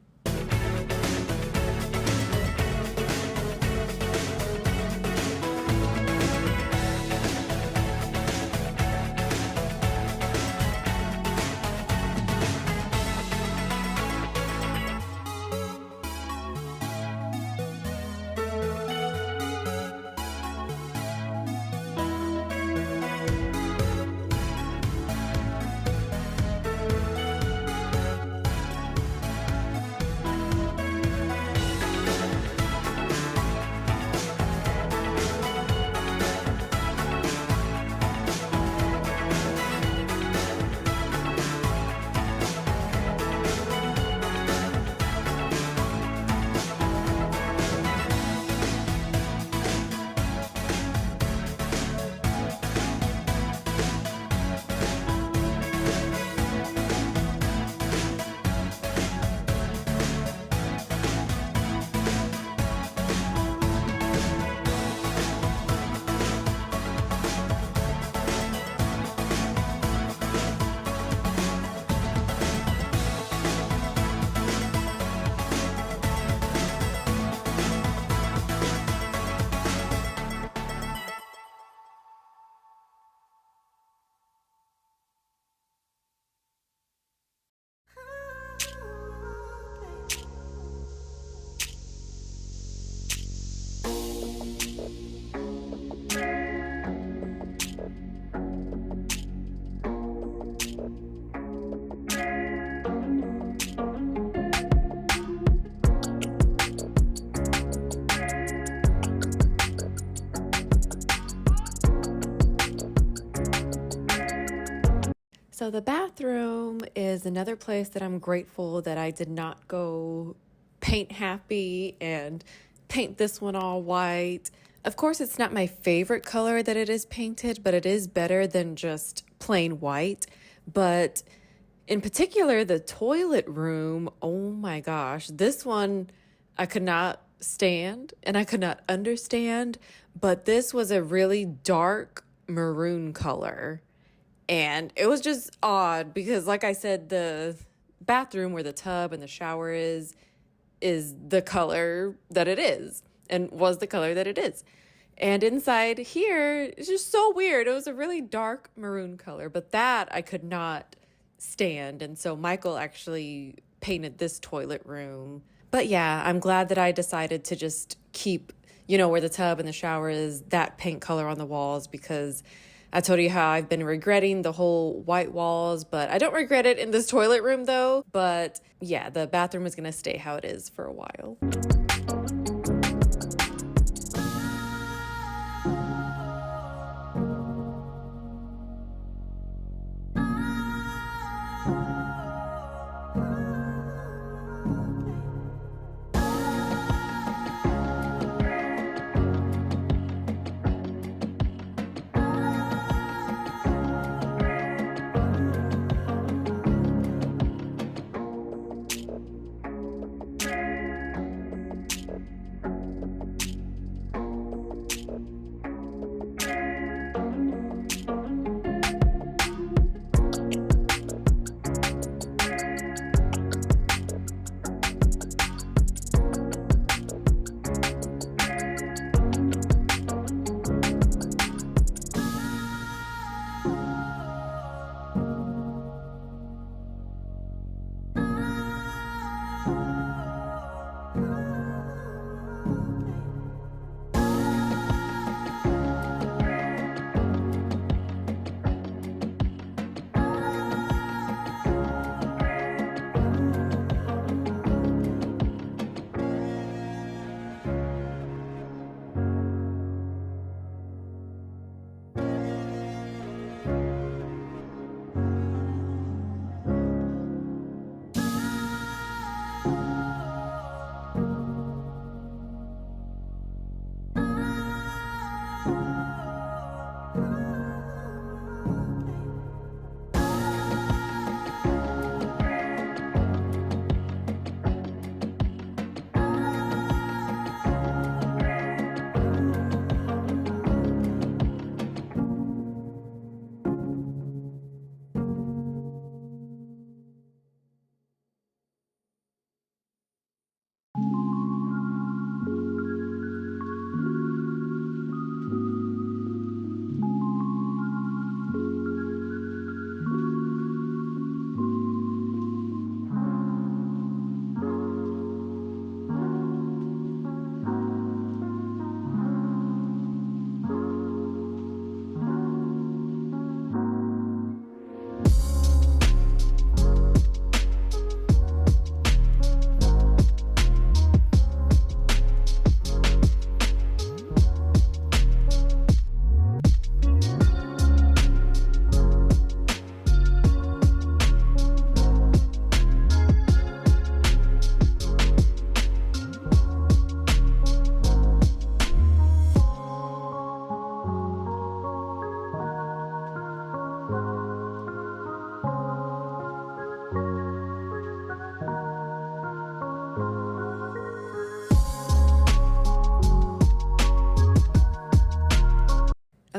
So the bathroom is another place that I'm grateful that I did not go paint happy and paint this one all white. Of course, it's not my favorite color that it is painted, but it is better than just plain white. But in particular, the toilet room, oh my gosh, this one I could not stand and I could not understand, but this was a really dark maroon color. And it was just odd because, like I said, the bathroom where the tub and the shower is the color that it is and was the color that it is. And inside here, it's just so weird. It was a really dark maroon color, but that I could not stand. And so Michael actually painted this toilet room. But yeah, I'm glad that I decided to just keep, where the tub and the shower is, that paint color on the walls because I told you how I've been regretting the whole white walls, but I don't regret it in this toilet room though. But yeah, the bathroom is going to stay how it is for a while.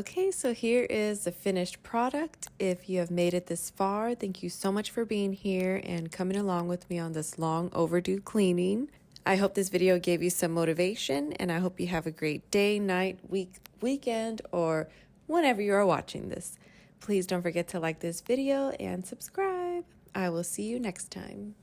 Okay, so here is the finished product. If you have made it this far, thank you so much for being here and coming along with me on this long overdue cleaning. I hope this video gave you some motivation, and I hope you have a great day, night, week, weekend, or whenever you are watching this. Please don't forget to like this video and subscribe. I will see you next time.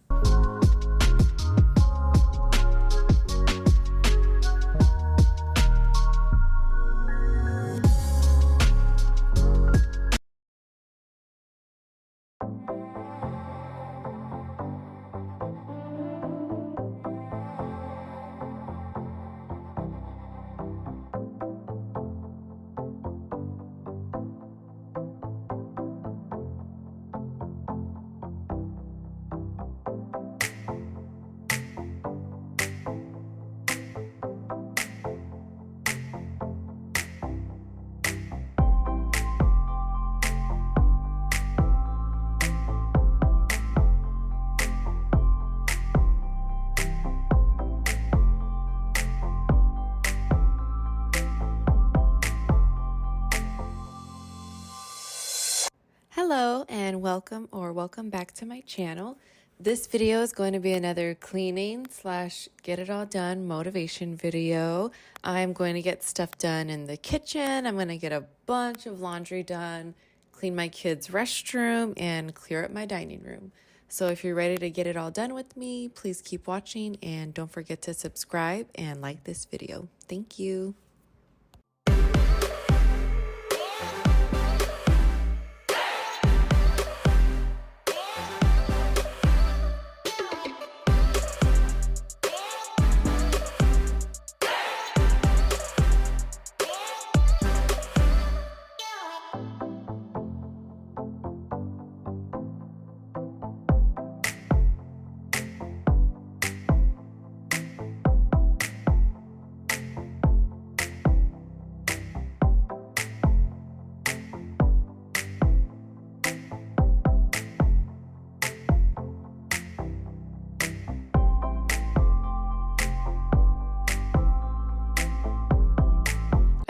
Hello and welcome back to my channel. This video is going to be another cleaning slash get it all done motivation video. I'm going to get stuff done in the kitchen. I'm going to get a bunch of laundry done, clean my kids' restroom, and clear up my dining room. So if you're ready to get it all done with me, please keep watching and don't forget to subscribe and like this video. Thank you.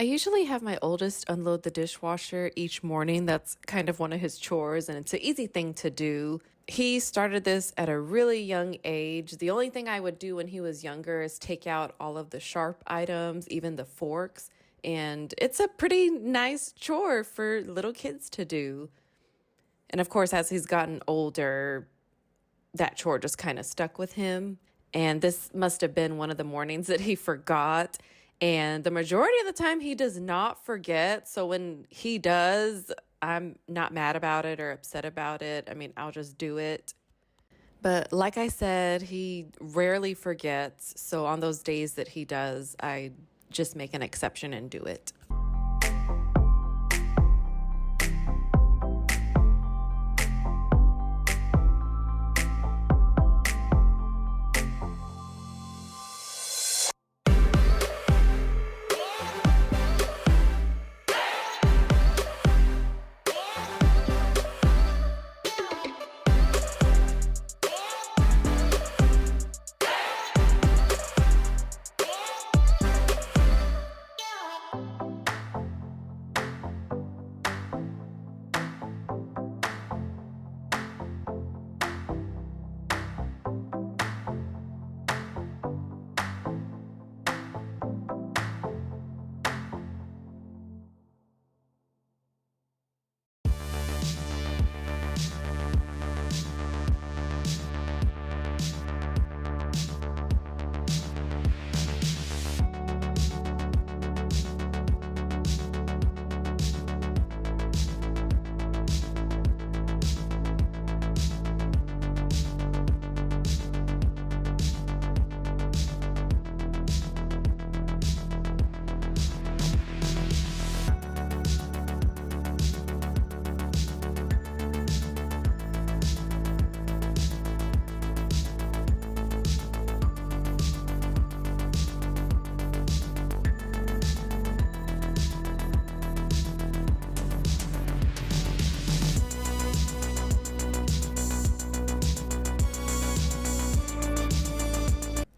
I usually have my oldest unload the dishwasher each morning. That's kind of one of his chores, and it's an easy thing to do. He started this at a really young age. The only thing I would do when he was younger is take out all of the sharp items, even the forks, and it's a pretty nice chore for little kids to do. And of course, as he's gotten older, that chore just kind of stuck with him. And this must have been one of the mornings that he forgot. And the majority of the time, he does not forget. So when he does, I'm not mad about it or upset about it. I mean, I'll just do it. But like I said, he rarely forgets. So on those days that he does, I just make an exception and do it.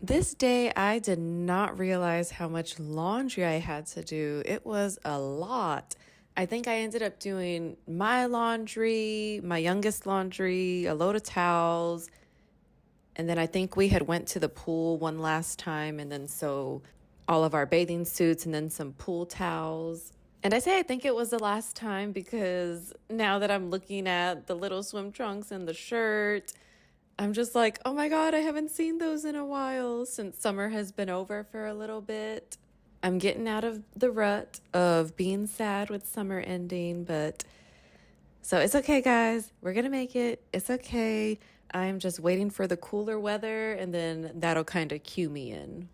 This day, I did not realize how much laundry I had to do. It was a lot. I think I ended up doing my laundry, my youngest laundry, a load of towels, and then I think we had went to the pool one last time, and then so all of our bathing suits and then some pool towels. And I say I think it was the last time because now that I'm looking at the little swim trunks and the shirt, I'm just like, oh my God, I haven't seen those in a while since summer has been over for a little bit. I'm getting out of the rut of being sad with summer ending, but so it's okay, guys. We're gonna make it. It's okay. I'm just waiting for the cooler weather and then that'll kind of cue me in.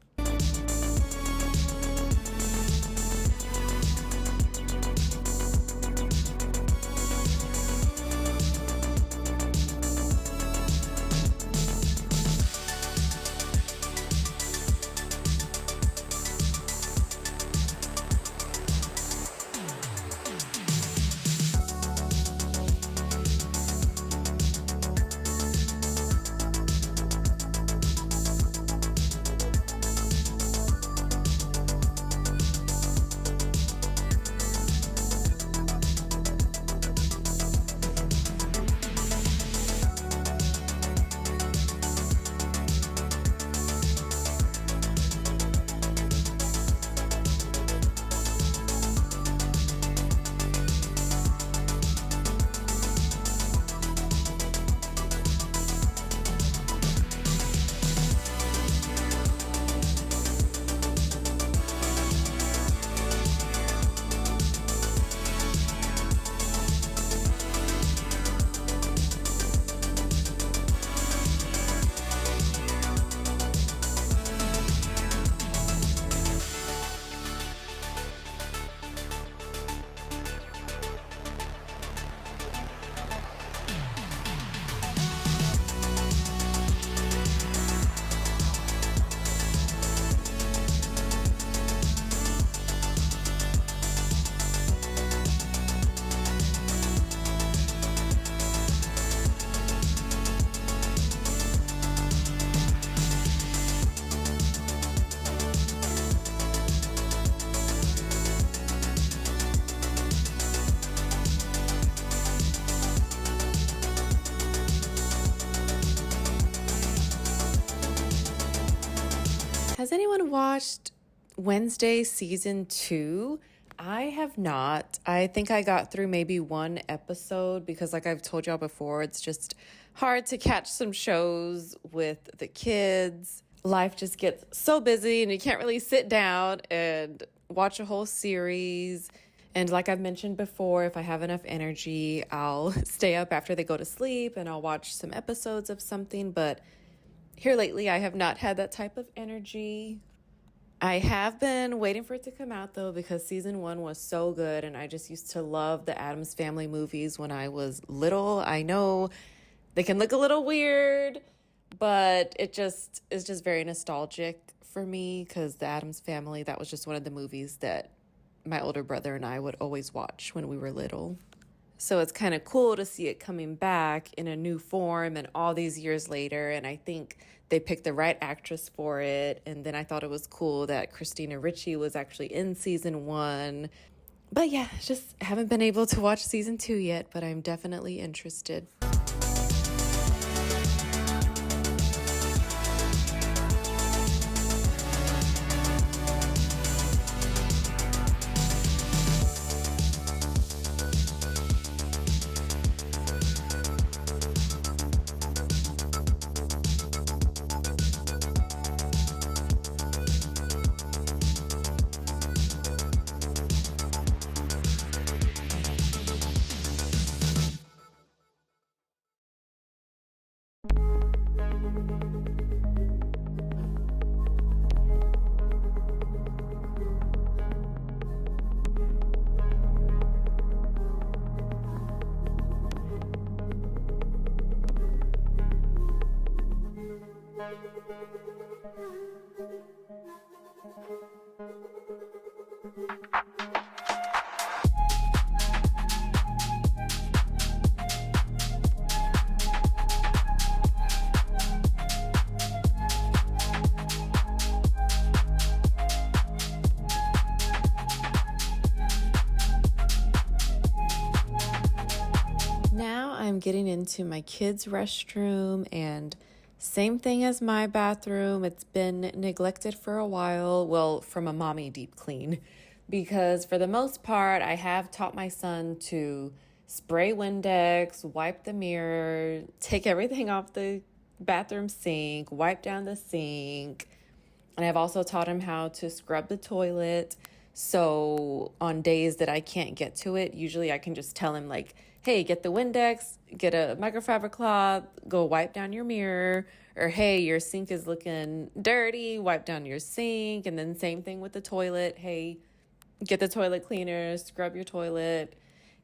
Has anyone watched Wednesday season 2? I have not. I think I got through maybe one episode because, like I've told y'all before, it's just hard to catch some shows with the kids. Life just gets so busy and you can't really sit down and watch a whole series. And like I've mentioned before, if I have enough energy, I'll stay up after they go to sleep and I'll watch some episodes of something. But here lately, I have not had that type of energy. I have been waiting for it to come out though because season 1 was so good and I just used to love the Addams Family movies when I was little. I know they can look a little weird, but it just is just very nostalgic for me because the Addams Family, that was just one of the movies that my older brother and I would always watch when we were little. So it's kind of cool to see it coming back in a new form and all these years later. And I think they picked the right actress for it. And then I thought it was cool that Christina Ricci was actually in season 1. But yeah, just haven't been able to watch season 2 yet, but I'm definitely interested. I'm getting into my kids' restroom, and same thing as my bathroom. It's been neglected for a while. Well, from a mommy deep clean, because for the most part, I have taught my son to spray Windex, wipe the mirror, take everything off the bathroom sink, wipe down the sink. And I've also taught him how to scrub the toilet. So on days that I can't get to it, usually I can just tell him, like, hey, get the Windex, get a microfiber cloth, go wipe down your mirror. Or, hey, your sink is looking dirty, wipe down your sink. And then same thing with the toilet. Hey, get the toilet cleaner, scrub your toilet.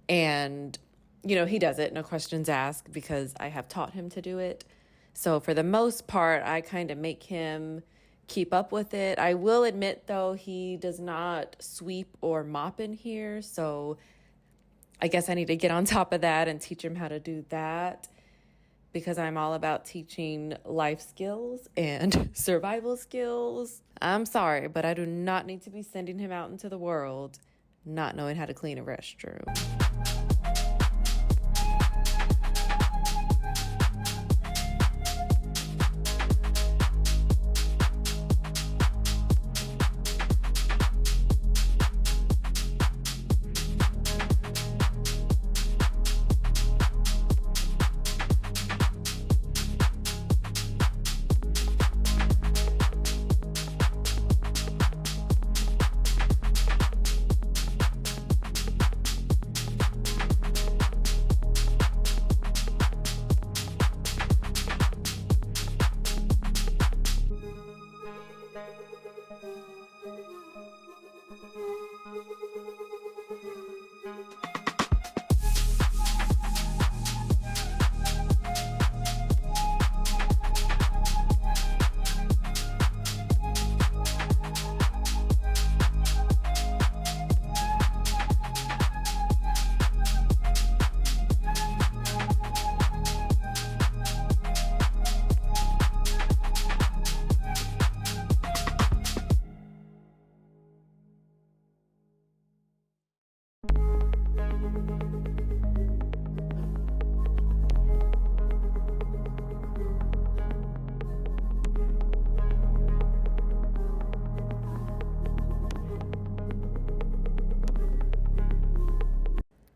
And, he does it, no questions asked, because I have taught him to do it. So for the most part, I kind of make him keep up with it. I will admit, though, he does not sweep or mop in here. So I guess I need to get on top of that and teach him how to do that, because I'm all about teaching life skills and survival skills. I'm sorry, but I do not need to be sending him out into the world not knowing how to clean a restroom.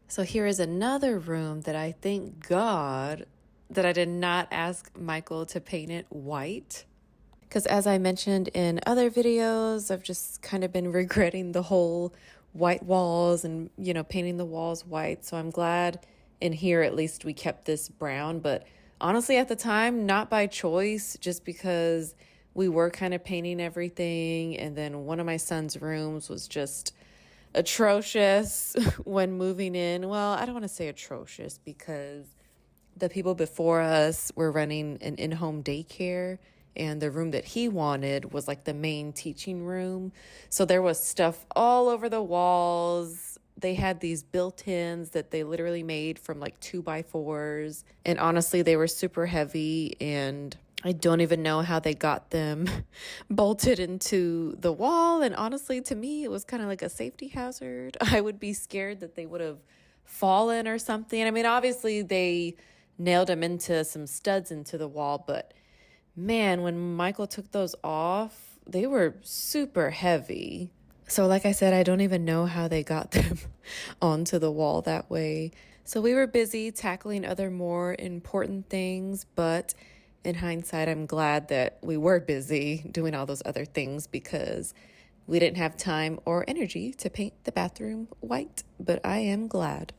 So here is another room that I thank God that I did not ask Michael to paint it white. Because as I mentioned in other videos, I've just kind of been regretting the whole white walls and, painting the walls white. So I'm glad in here at least we kept this brown. But honestly, at the time, not by choice, just because we were kind of painting everything. And then one of my son's rooms was just atrocious when moving in. Well, I don't want to say atrocious, because the people before us were running an in-home daycare, and the room that he wanted was like the main teaching room. So there was stuff all over the walls. They had these built-ins that they literally made from like 2x4s. And honestly, they were super heavy, and I don't even know how they got them bolted into the wall. And honestly, to me, it was kind of like a safety hazard. I would be scared that they would have fallen or something. I mean, obviously, they nailed them into some studs into the wall. But man, when Michael took those off, they were super heavy. So like I said, I don't even know how they got them onto the wall that way. So we were busy tackling other more important things, but in hindsight, I'm glad that we were busy doing all those other things, because we didn't have time or energy to paint the bathroom white, but I am glad.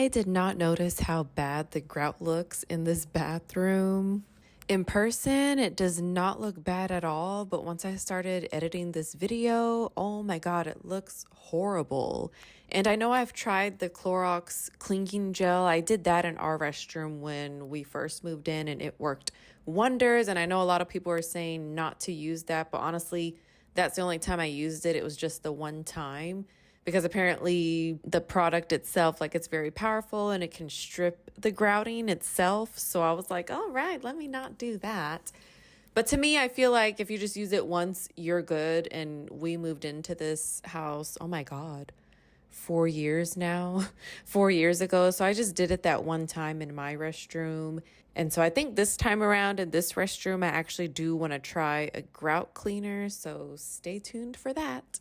I did not notice how bad the grout looks in this bathroom. In person, it does not look bad at all, but once I started editing this video, oh my God, it looks horrible. And I know I've tried the Clorox cleaning gel. I did that in our restroom when we first moved in and it worked wonders. And I know a lot of people are saying not to use that, but honestly, that's the only time I used it. It was just the one time because apparently the product itself, like it's very powerful and it can strip the grouting itself. So I was like, all right, let me not do that. But to me, I feel like if you just use it once, you're good. And we moved into this house, oh my God, 4 years now, 4 years ago. So I just did it that one time in my restroom. And so I think this time around in this restroom, I actually do want to try a grout cleaner. So stay tuned for that.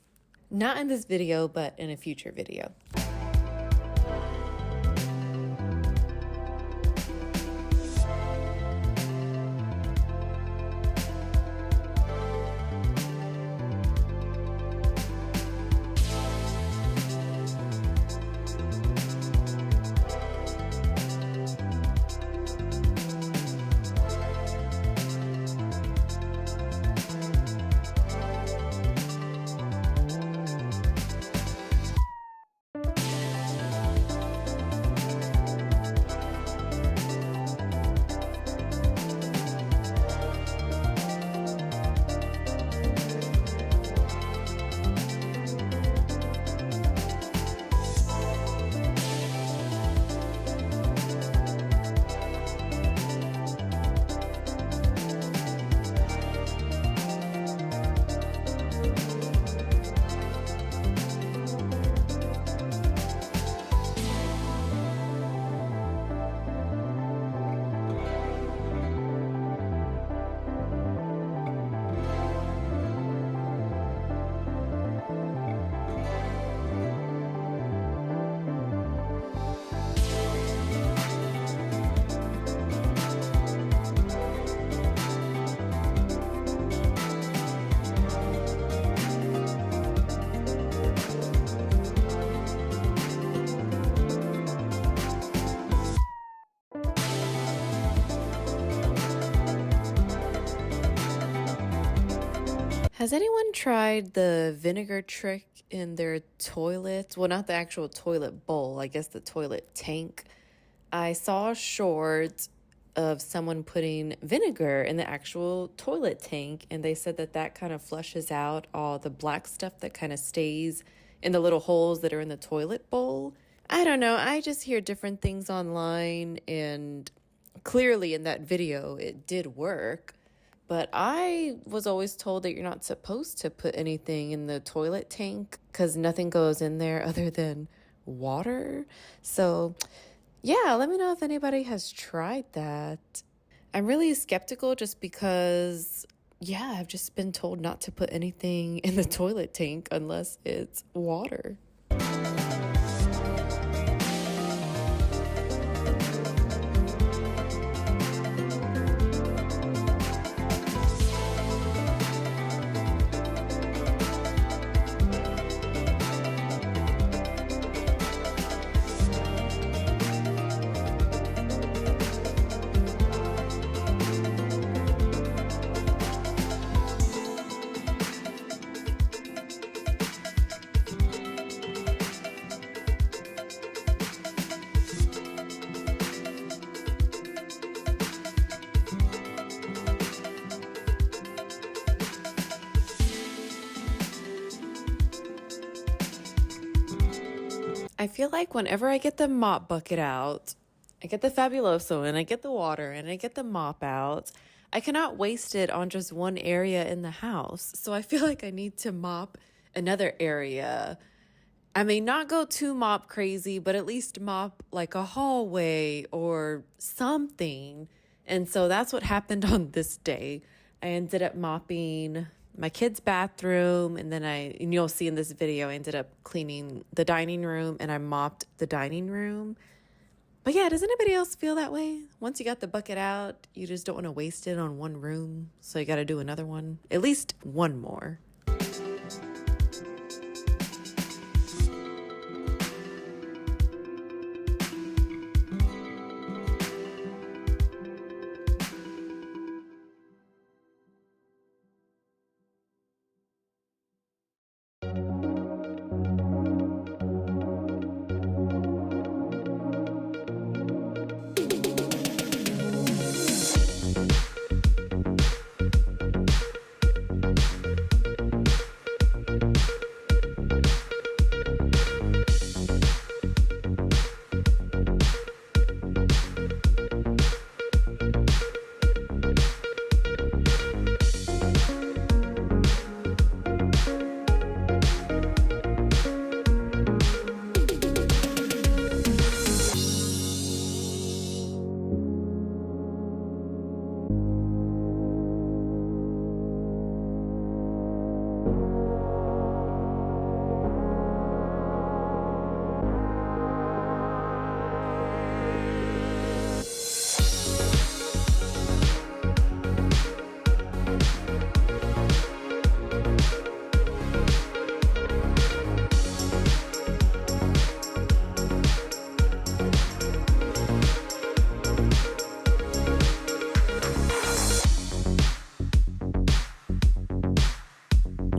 Not in this video, but in a future video. Has anyone tried the vinegar trick in their toilets? Well, not the actual toilet bowl, I guess the toilet tank. I saw a short of someone putting vinegar in the actual toilet tank, and they said that that kind of flushes out all the black stuff that kind of stays in the little holes that are in the toilet bowl. I don't know. I just hear different things online, and clearly in that video, it did work. But I was always told that you're not supposed to put anything in the toilet tank because nothing goes in there other than water. So, yeah, let me know if anybody has tried that. I'm really skeptical just because, yeah, I've just been told not to put anything in the toilet tank unless it's water. I feel like whenever I get the mop bucket out, I get the Fabuloso and I get the water and I get the mop out, I cannot waste it on just one area in the house. So I feel like I need to mop another area. I may not go too mop crazy, but at least mop like a hallway or something. And so that's what happened on this day. I ended up mopping my kid's bathroom, and then and you'll see in this video, I ended up cleaning the dining room and I mopped the dining room. But yeah, does anybody else feel that way? Once you got the bucket out, you just don't want to waste it on one room. So you got to do another one, at least one more.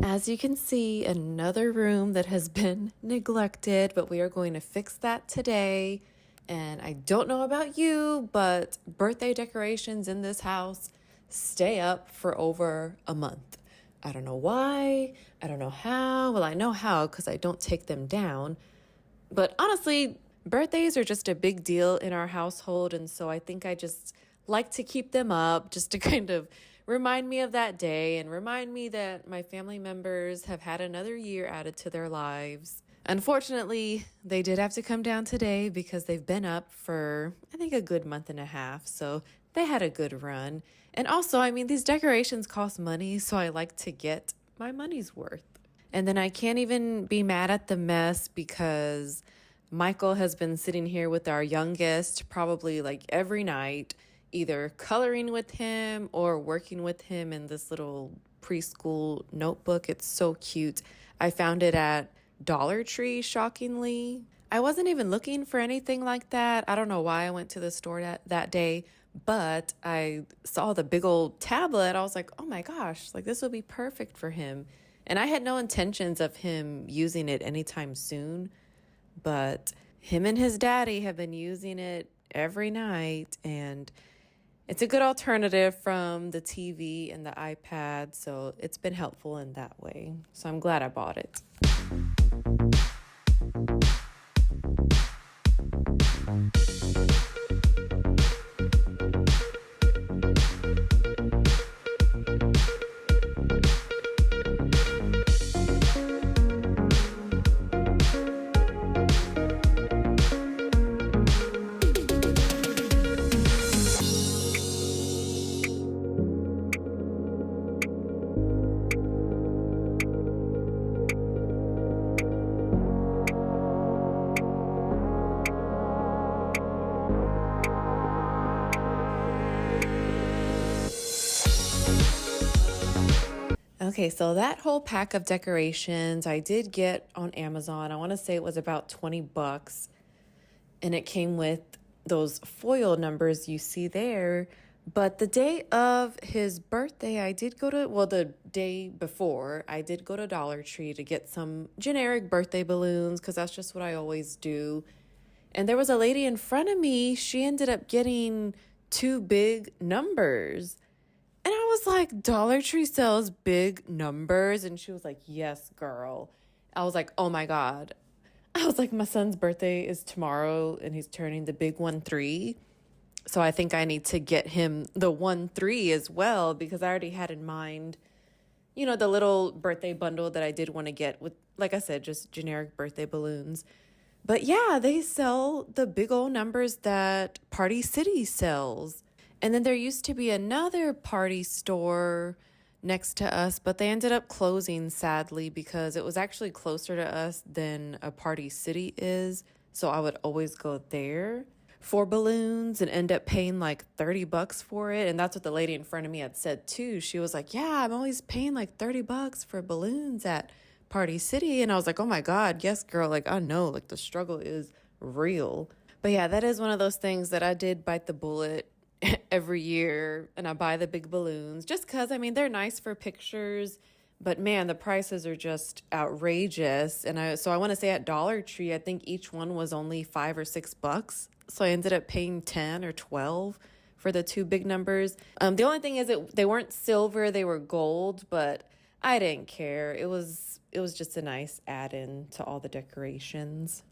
As you can see, another room that has been neglected, but we are going to fix that today. And I don't know about you, but birthday decorations in this house stay up for over a month. I don't know why. I don't know how. Well, I know how because I don't take them down. But honestly, birthdays are just a big deal in our household. And so I think I just like to keep them up just to kind of remind me of that day and remind me that my family members have had another year added to their lives. Unfortunately, they did have to come down today because they've been up for, I think, a good month and a half. So they had a good run. And also, I mean, these decorations cost money, so I like to get my money's worth. And then I can't even be mad at the mess because Michael has been sitting here with our youngest probably like every night, either coloring with him or working with him in this little preschool notebook. It's so cute. I found it at Dollar Tree, shockingly. I wasn't even looking for anything like that. I don't know why I went to the store that day, but I saw the big old tablet. I was like, oh my gosh, like this would be perfect for him. And I had no intentions of him using it anytime soon, but him and his daddy have been using it every night, and it's a good alternative from the TV and the iPad, so it's been helpful in that way. So I'm glad I bought it. Okay, so that whole pack of decorations I did get on Amazon. I want to say it was about $20, and it came with those foil numbers you see there. But the day of his birthday, I did go to, well, the day before, I did go to Dollar Tree to get some generic birthday balloons because that's just what I always do. And there was a lady in front of me. She ended up getting two big numbers. And I was like, Dollar Tree sells big numbers? And she was like, yes, girl. I was like, oh my God. I was like, my son's birthday is tomorrow and he's turning the big 1-3. So I think I need to get him the 1-3 as well because I already had in mind, the little birthday bundle that I did want to get with, like I said, just generic birthday balloons. But yeah, they sell the big old numbers that Party City sells. And then there used to be another party store next to us, but they ended up closing sadly because it was actually closer to us than a Party City is. So I would always go there for balloons and end up paying like $30 for it. And that's what the lady in front of me had said too. She was like, yeah, I'm always paying like $30 for balloons at Party City. And I was like, oh my God, yes, girl. Like, I know, like the struggle is real. But yeah, that is one of those things that I did bite the bullet every year, and I buy the big balloons just because, I mean, they're nice for pictures, but man, the prices are just outrageous. And so I want to say at Dollar Tree, I think each one was only $5 or $6. So I ended up paying 10 or 12 for the two big numbers. The only thing is they weren't silver, they were gold, but I didn't care. It was just a nice add-in to all the decorations.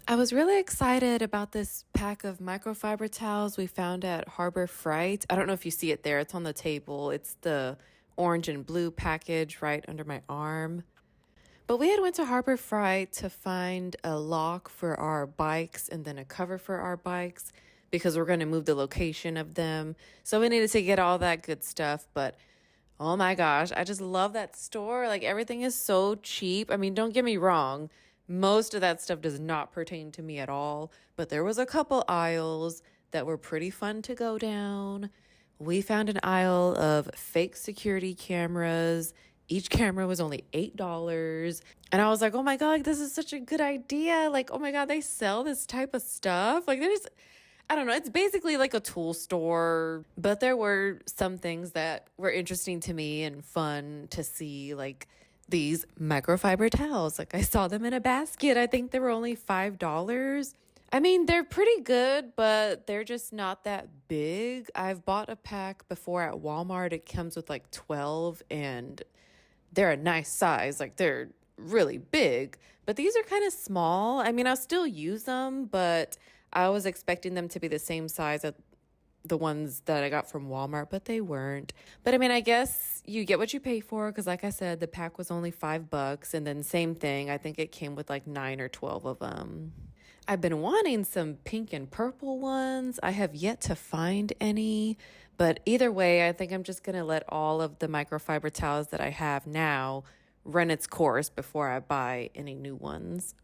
I was really excited about this pack of microfiber towels we found at Harbor Freight. I don't know if you see it there. It's on the table. It's the orange and blue package right under my arm. But we had went to Harbor Freight to find a lock for our bikes and then a cover for our bikes because we're going to move the location of them. So we needed to get all that good stuff. But oh my gosh, I just love that store. Like everything is so cheap. I mean, don't get me wrong. Most of that stuff does not pertain to me at all, but there was a couple aisles that were pretty fun to go down. We found an aisle of fake security cameras. Each camera was only $8. And I was like, oh my God, like, this is such a good idea. Like, oh my God, they sell this type of stuff. Like, I don't know, it's basically like a tool store. But there were some things that were interesting to me and fun to see, like these microfiber towels. Like, I saw them in a basket. I think they were only $5. I mean, they're pretty good, but they're just not that big. I've bought a pack before at Walmart. It comes with like 12 and they're a nice size. Like they're really big, but these are kind of small. I mean, I'll still use them, but I was expecting them to be the same size as the ones that I got from Walmart, but they weren't. But I mean, I guess you get what you pay for because like I said, the pack was only $5 and then same thing. I think it came with like 9 or 12 of them. I've been wanting some pink and purple ones. I have yet to find any, but either way, I think I'm just going to let all of the microfiber towels that I have now run its course before I buy any new ones.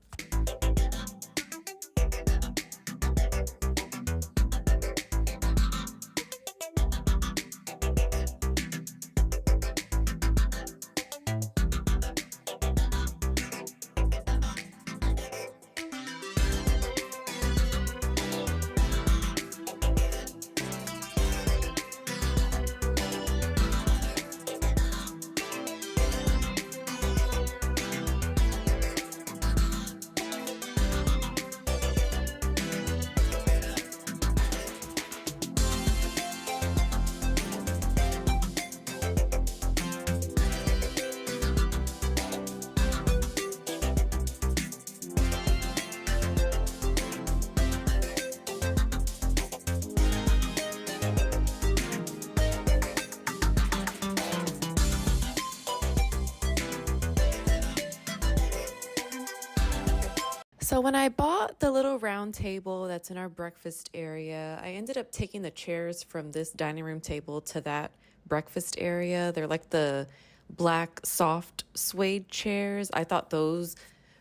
So when I bought the little round table that's in our breakfast area, I ended up taking the chairs from this dining room table to that breakfast area. They're like the black soft suede chairs. I thought those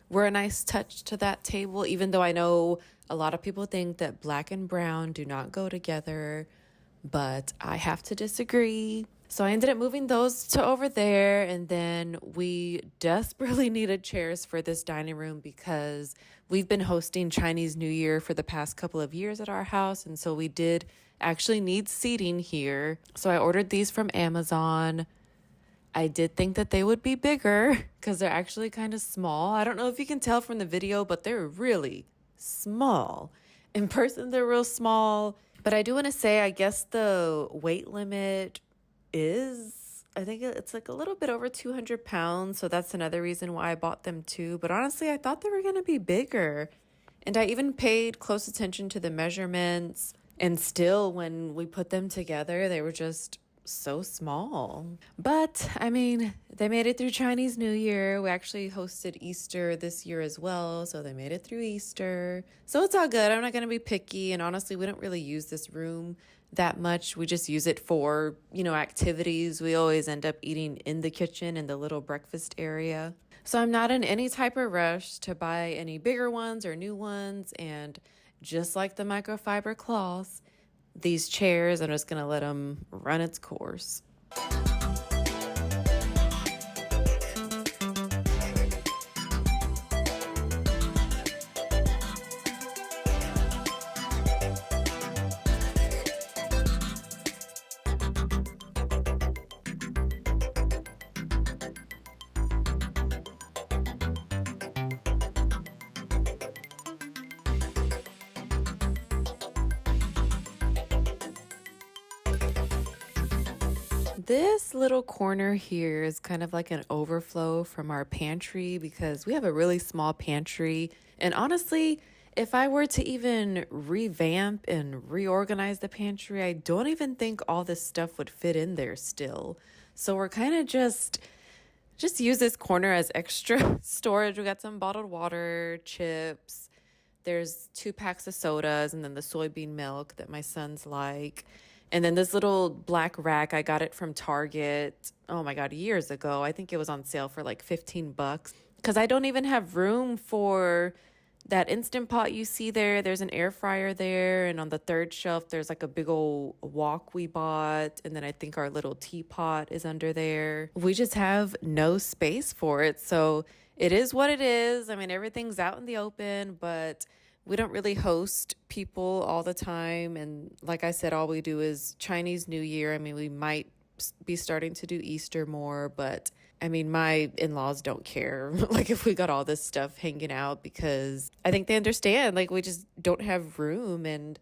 were a nice touch to that table, even though I know a lot of people think that black and brown do not go together, but I have to disagree. So I ended up moving those to over there, and then we desperately needed chairs for this dining room because we've been hosting Chinese New Year for the past couple of years at our house, and so we did actually need seating here. So I ordered these from Amazon. I did think that they would be bigger because they're actually kind of small. I don't know if you can tell from the video, but they're really small. In person, they're real small. But I do want to say, I guess the weight limit is, I think it's like a little bit over 200 pounds. So that's another reason why I bought them too. But honestly, I thought they were going to be bigger. And I even paid close attention to the measurements. And still, when we put them together, they were just so small. But I mean, they made it through Chinese New Year. We actually hosted Easter this year as well, so they made it through Easter. So it's all good. I'm not going to be picky, and honestly, we don't really use this room that much. We just use it for, activities. We always end up eating in the kitchen in the little breakfast area. So I'm not in any type of rush to buy any bigger ones or new ones, and just like the microfiber cloths, these chairs, I'm just going to let them run its course. This little corner here is kind of like an overflow from our pantry because we have a really small pantry. And honestly, if I were to even revamp and reorganize the pantry, I don't even think all this stuff would fit in there still. So we're kind of just just use this corner as extra storage. We got some bottled water, chips. There's 2 packs of sodas and then the soybean milk that my sons like. And then this little black rack, I got it from Target. Oh my God, years ago. I think it was on sale for like 15 bucks. Because I don't even have room for that Instant Pot you see there. There's an air fryer there. And on the 3rd shelf, there's like a big old wok we bought. And then I think our little teapot is under there. We just have no space for it. So it is what it is. I mean, everything's out in the open, but we don't really host people all the time. And like I said, all we do is Chinese New Year. I mean, we might be starting to do Easter more, but I mean, my in-laws don't care like if we got all this stuff hanging out, because I think they understand like we just don't have room. And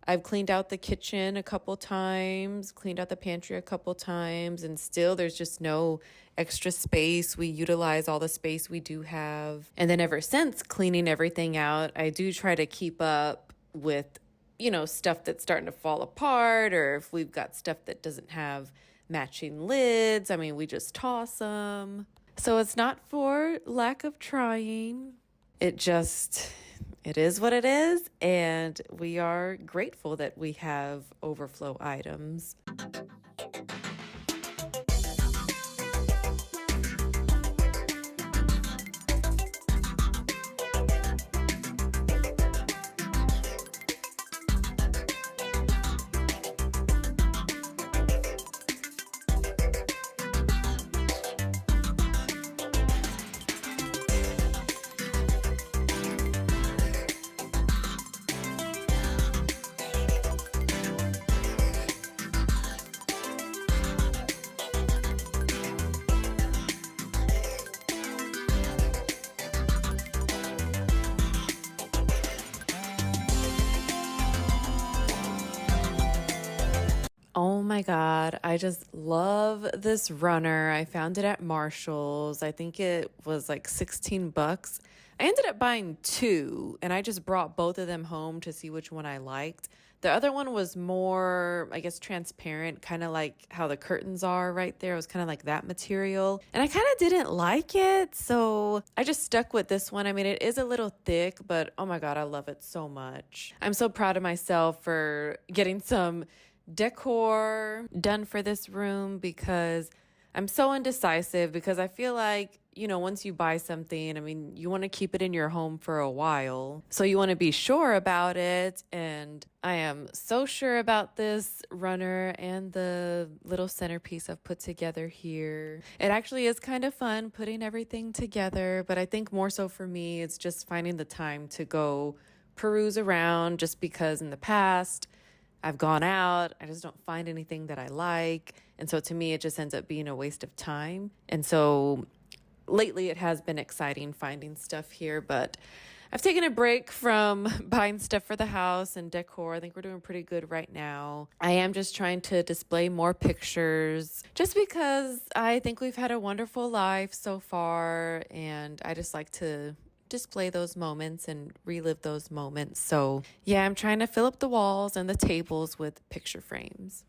I've cleaned out the kitchen a couple times, cleaned out the pantry a couple times, and still there's just no extra space. We utilize all the space we do have. And then ever since cleaning everything out, I do try to keep up with, you know, stuff that's starting to fall apart, or if we've got stuff that doesn't have matching lids, I mean, we just toss them. So it's not for lack of trying. It is what it is, and we are grateful that we have overflow items. Oh my God, I just love this runner. I found it at Marshall's. I think it was like 16 bucks. I ended up buying 2, and I just brought both of them home to see which one I liked. The other one was more, I guess, transparent, kind of like how the curtains are right there. It was kind of like that material. And I kind of didn't like it, so I just stuck with this one. I mean, it is a little thick, but oh my God, I love it so much. I'm so proud of myself for getting some decor done for this room, because I'm so indecisive, because I feel like, you know, once you buy something, I mean, you want to keep it in your home for a while. So you want to be sure about it. And I am so sure about this runner and the little centerpiece I've put together here. It actually is kind of fun putting everything together, but I think more so for me, it's just finding the time to go peruse around, just because in the past, I've gone out, I just don't find anything that I like. And so to me, it just ends up being a waste of time. And so lately it has been exciting finding stuff here, but I've taken a break from buying stuff for the house and decor. I think we're doing pretty good right now. I am just trying to display more pictures, just because I think we've had a wonderful life so far, and I just like to display those moments and relive those moments. So yeah, I'm trying to fill up the walls and the tables with picture frames.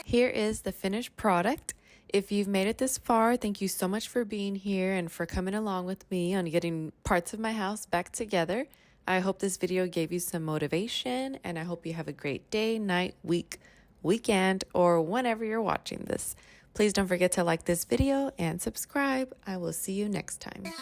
Here is the finished product. If you've made it this far, thank you so much for being here and for coming along with me on getting parts of my house back together. I hope this video gave you some motivation, and I hope you have a great day, night, week, weekend, or whenever you're watching this. Please don't forget to like this video and subscribe. I will see you next time.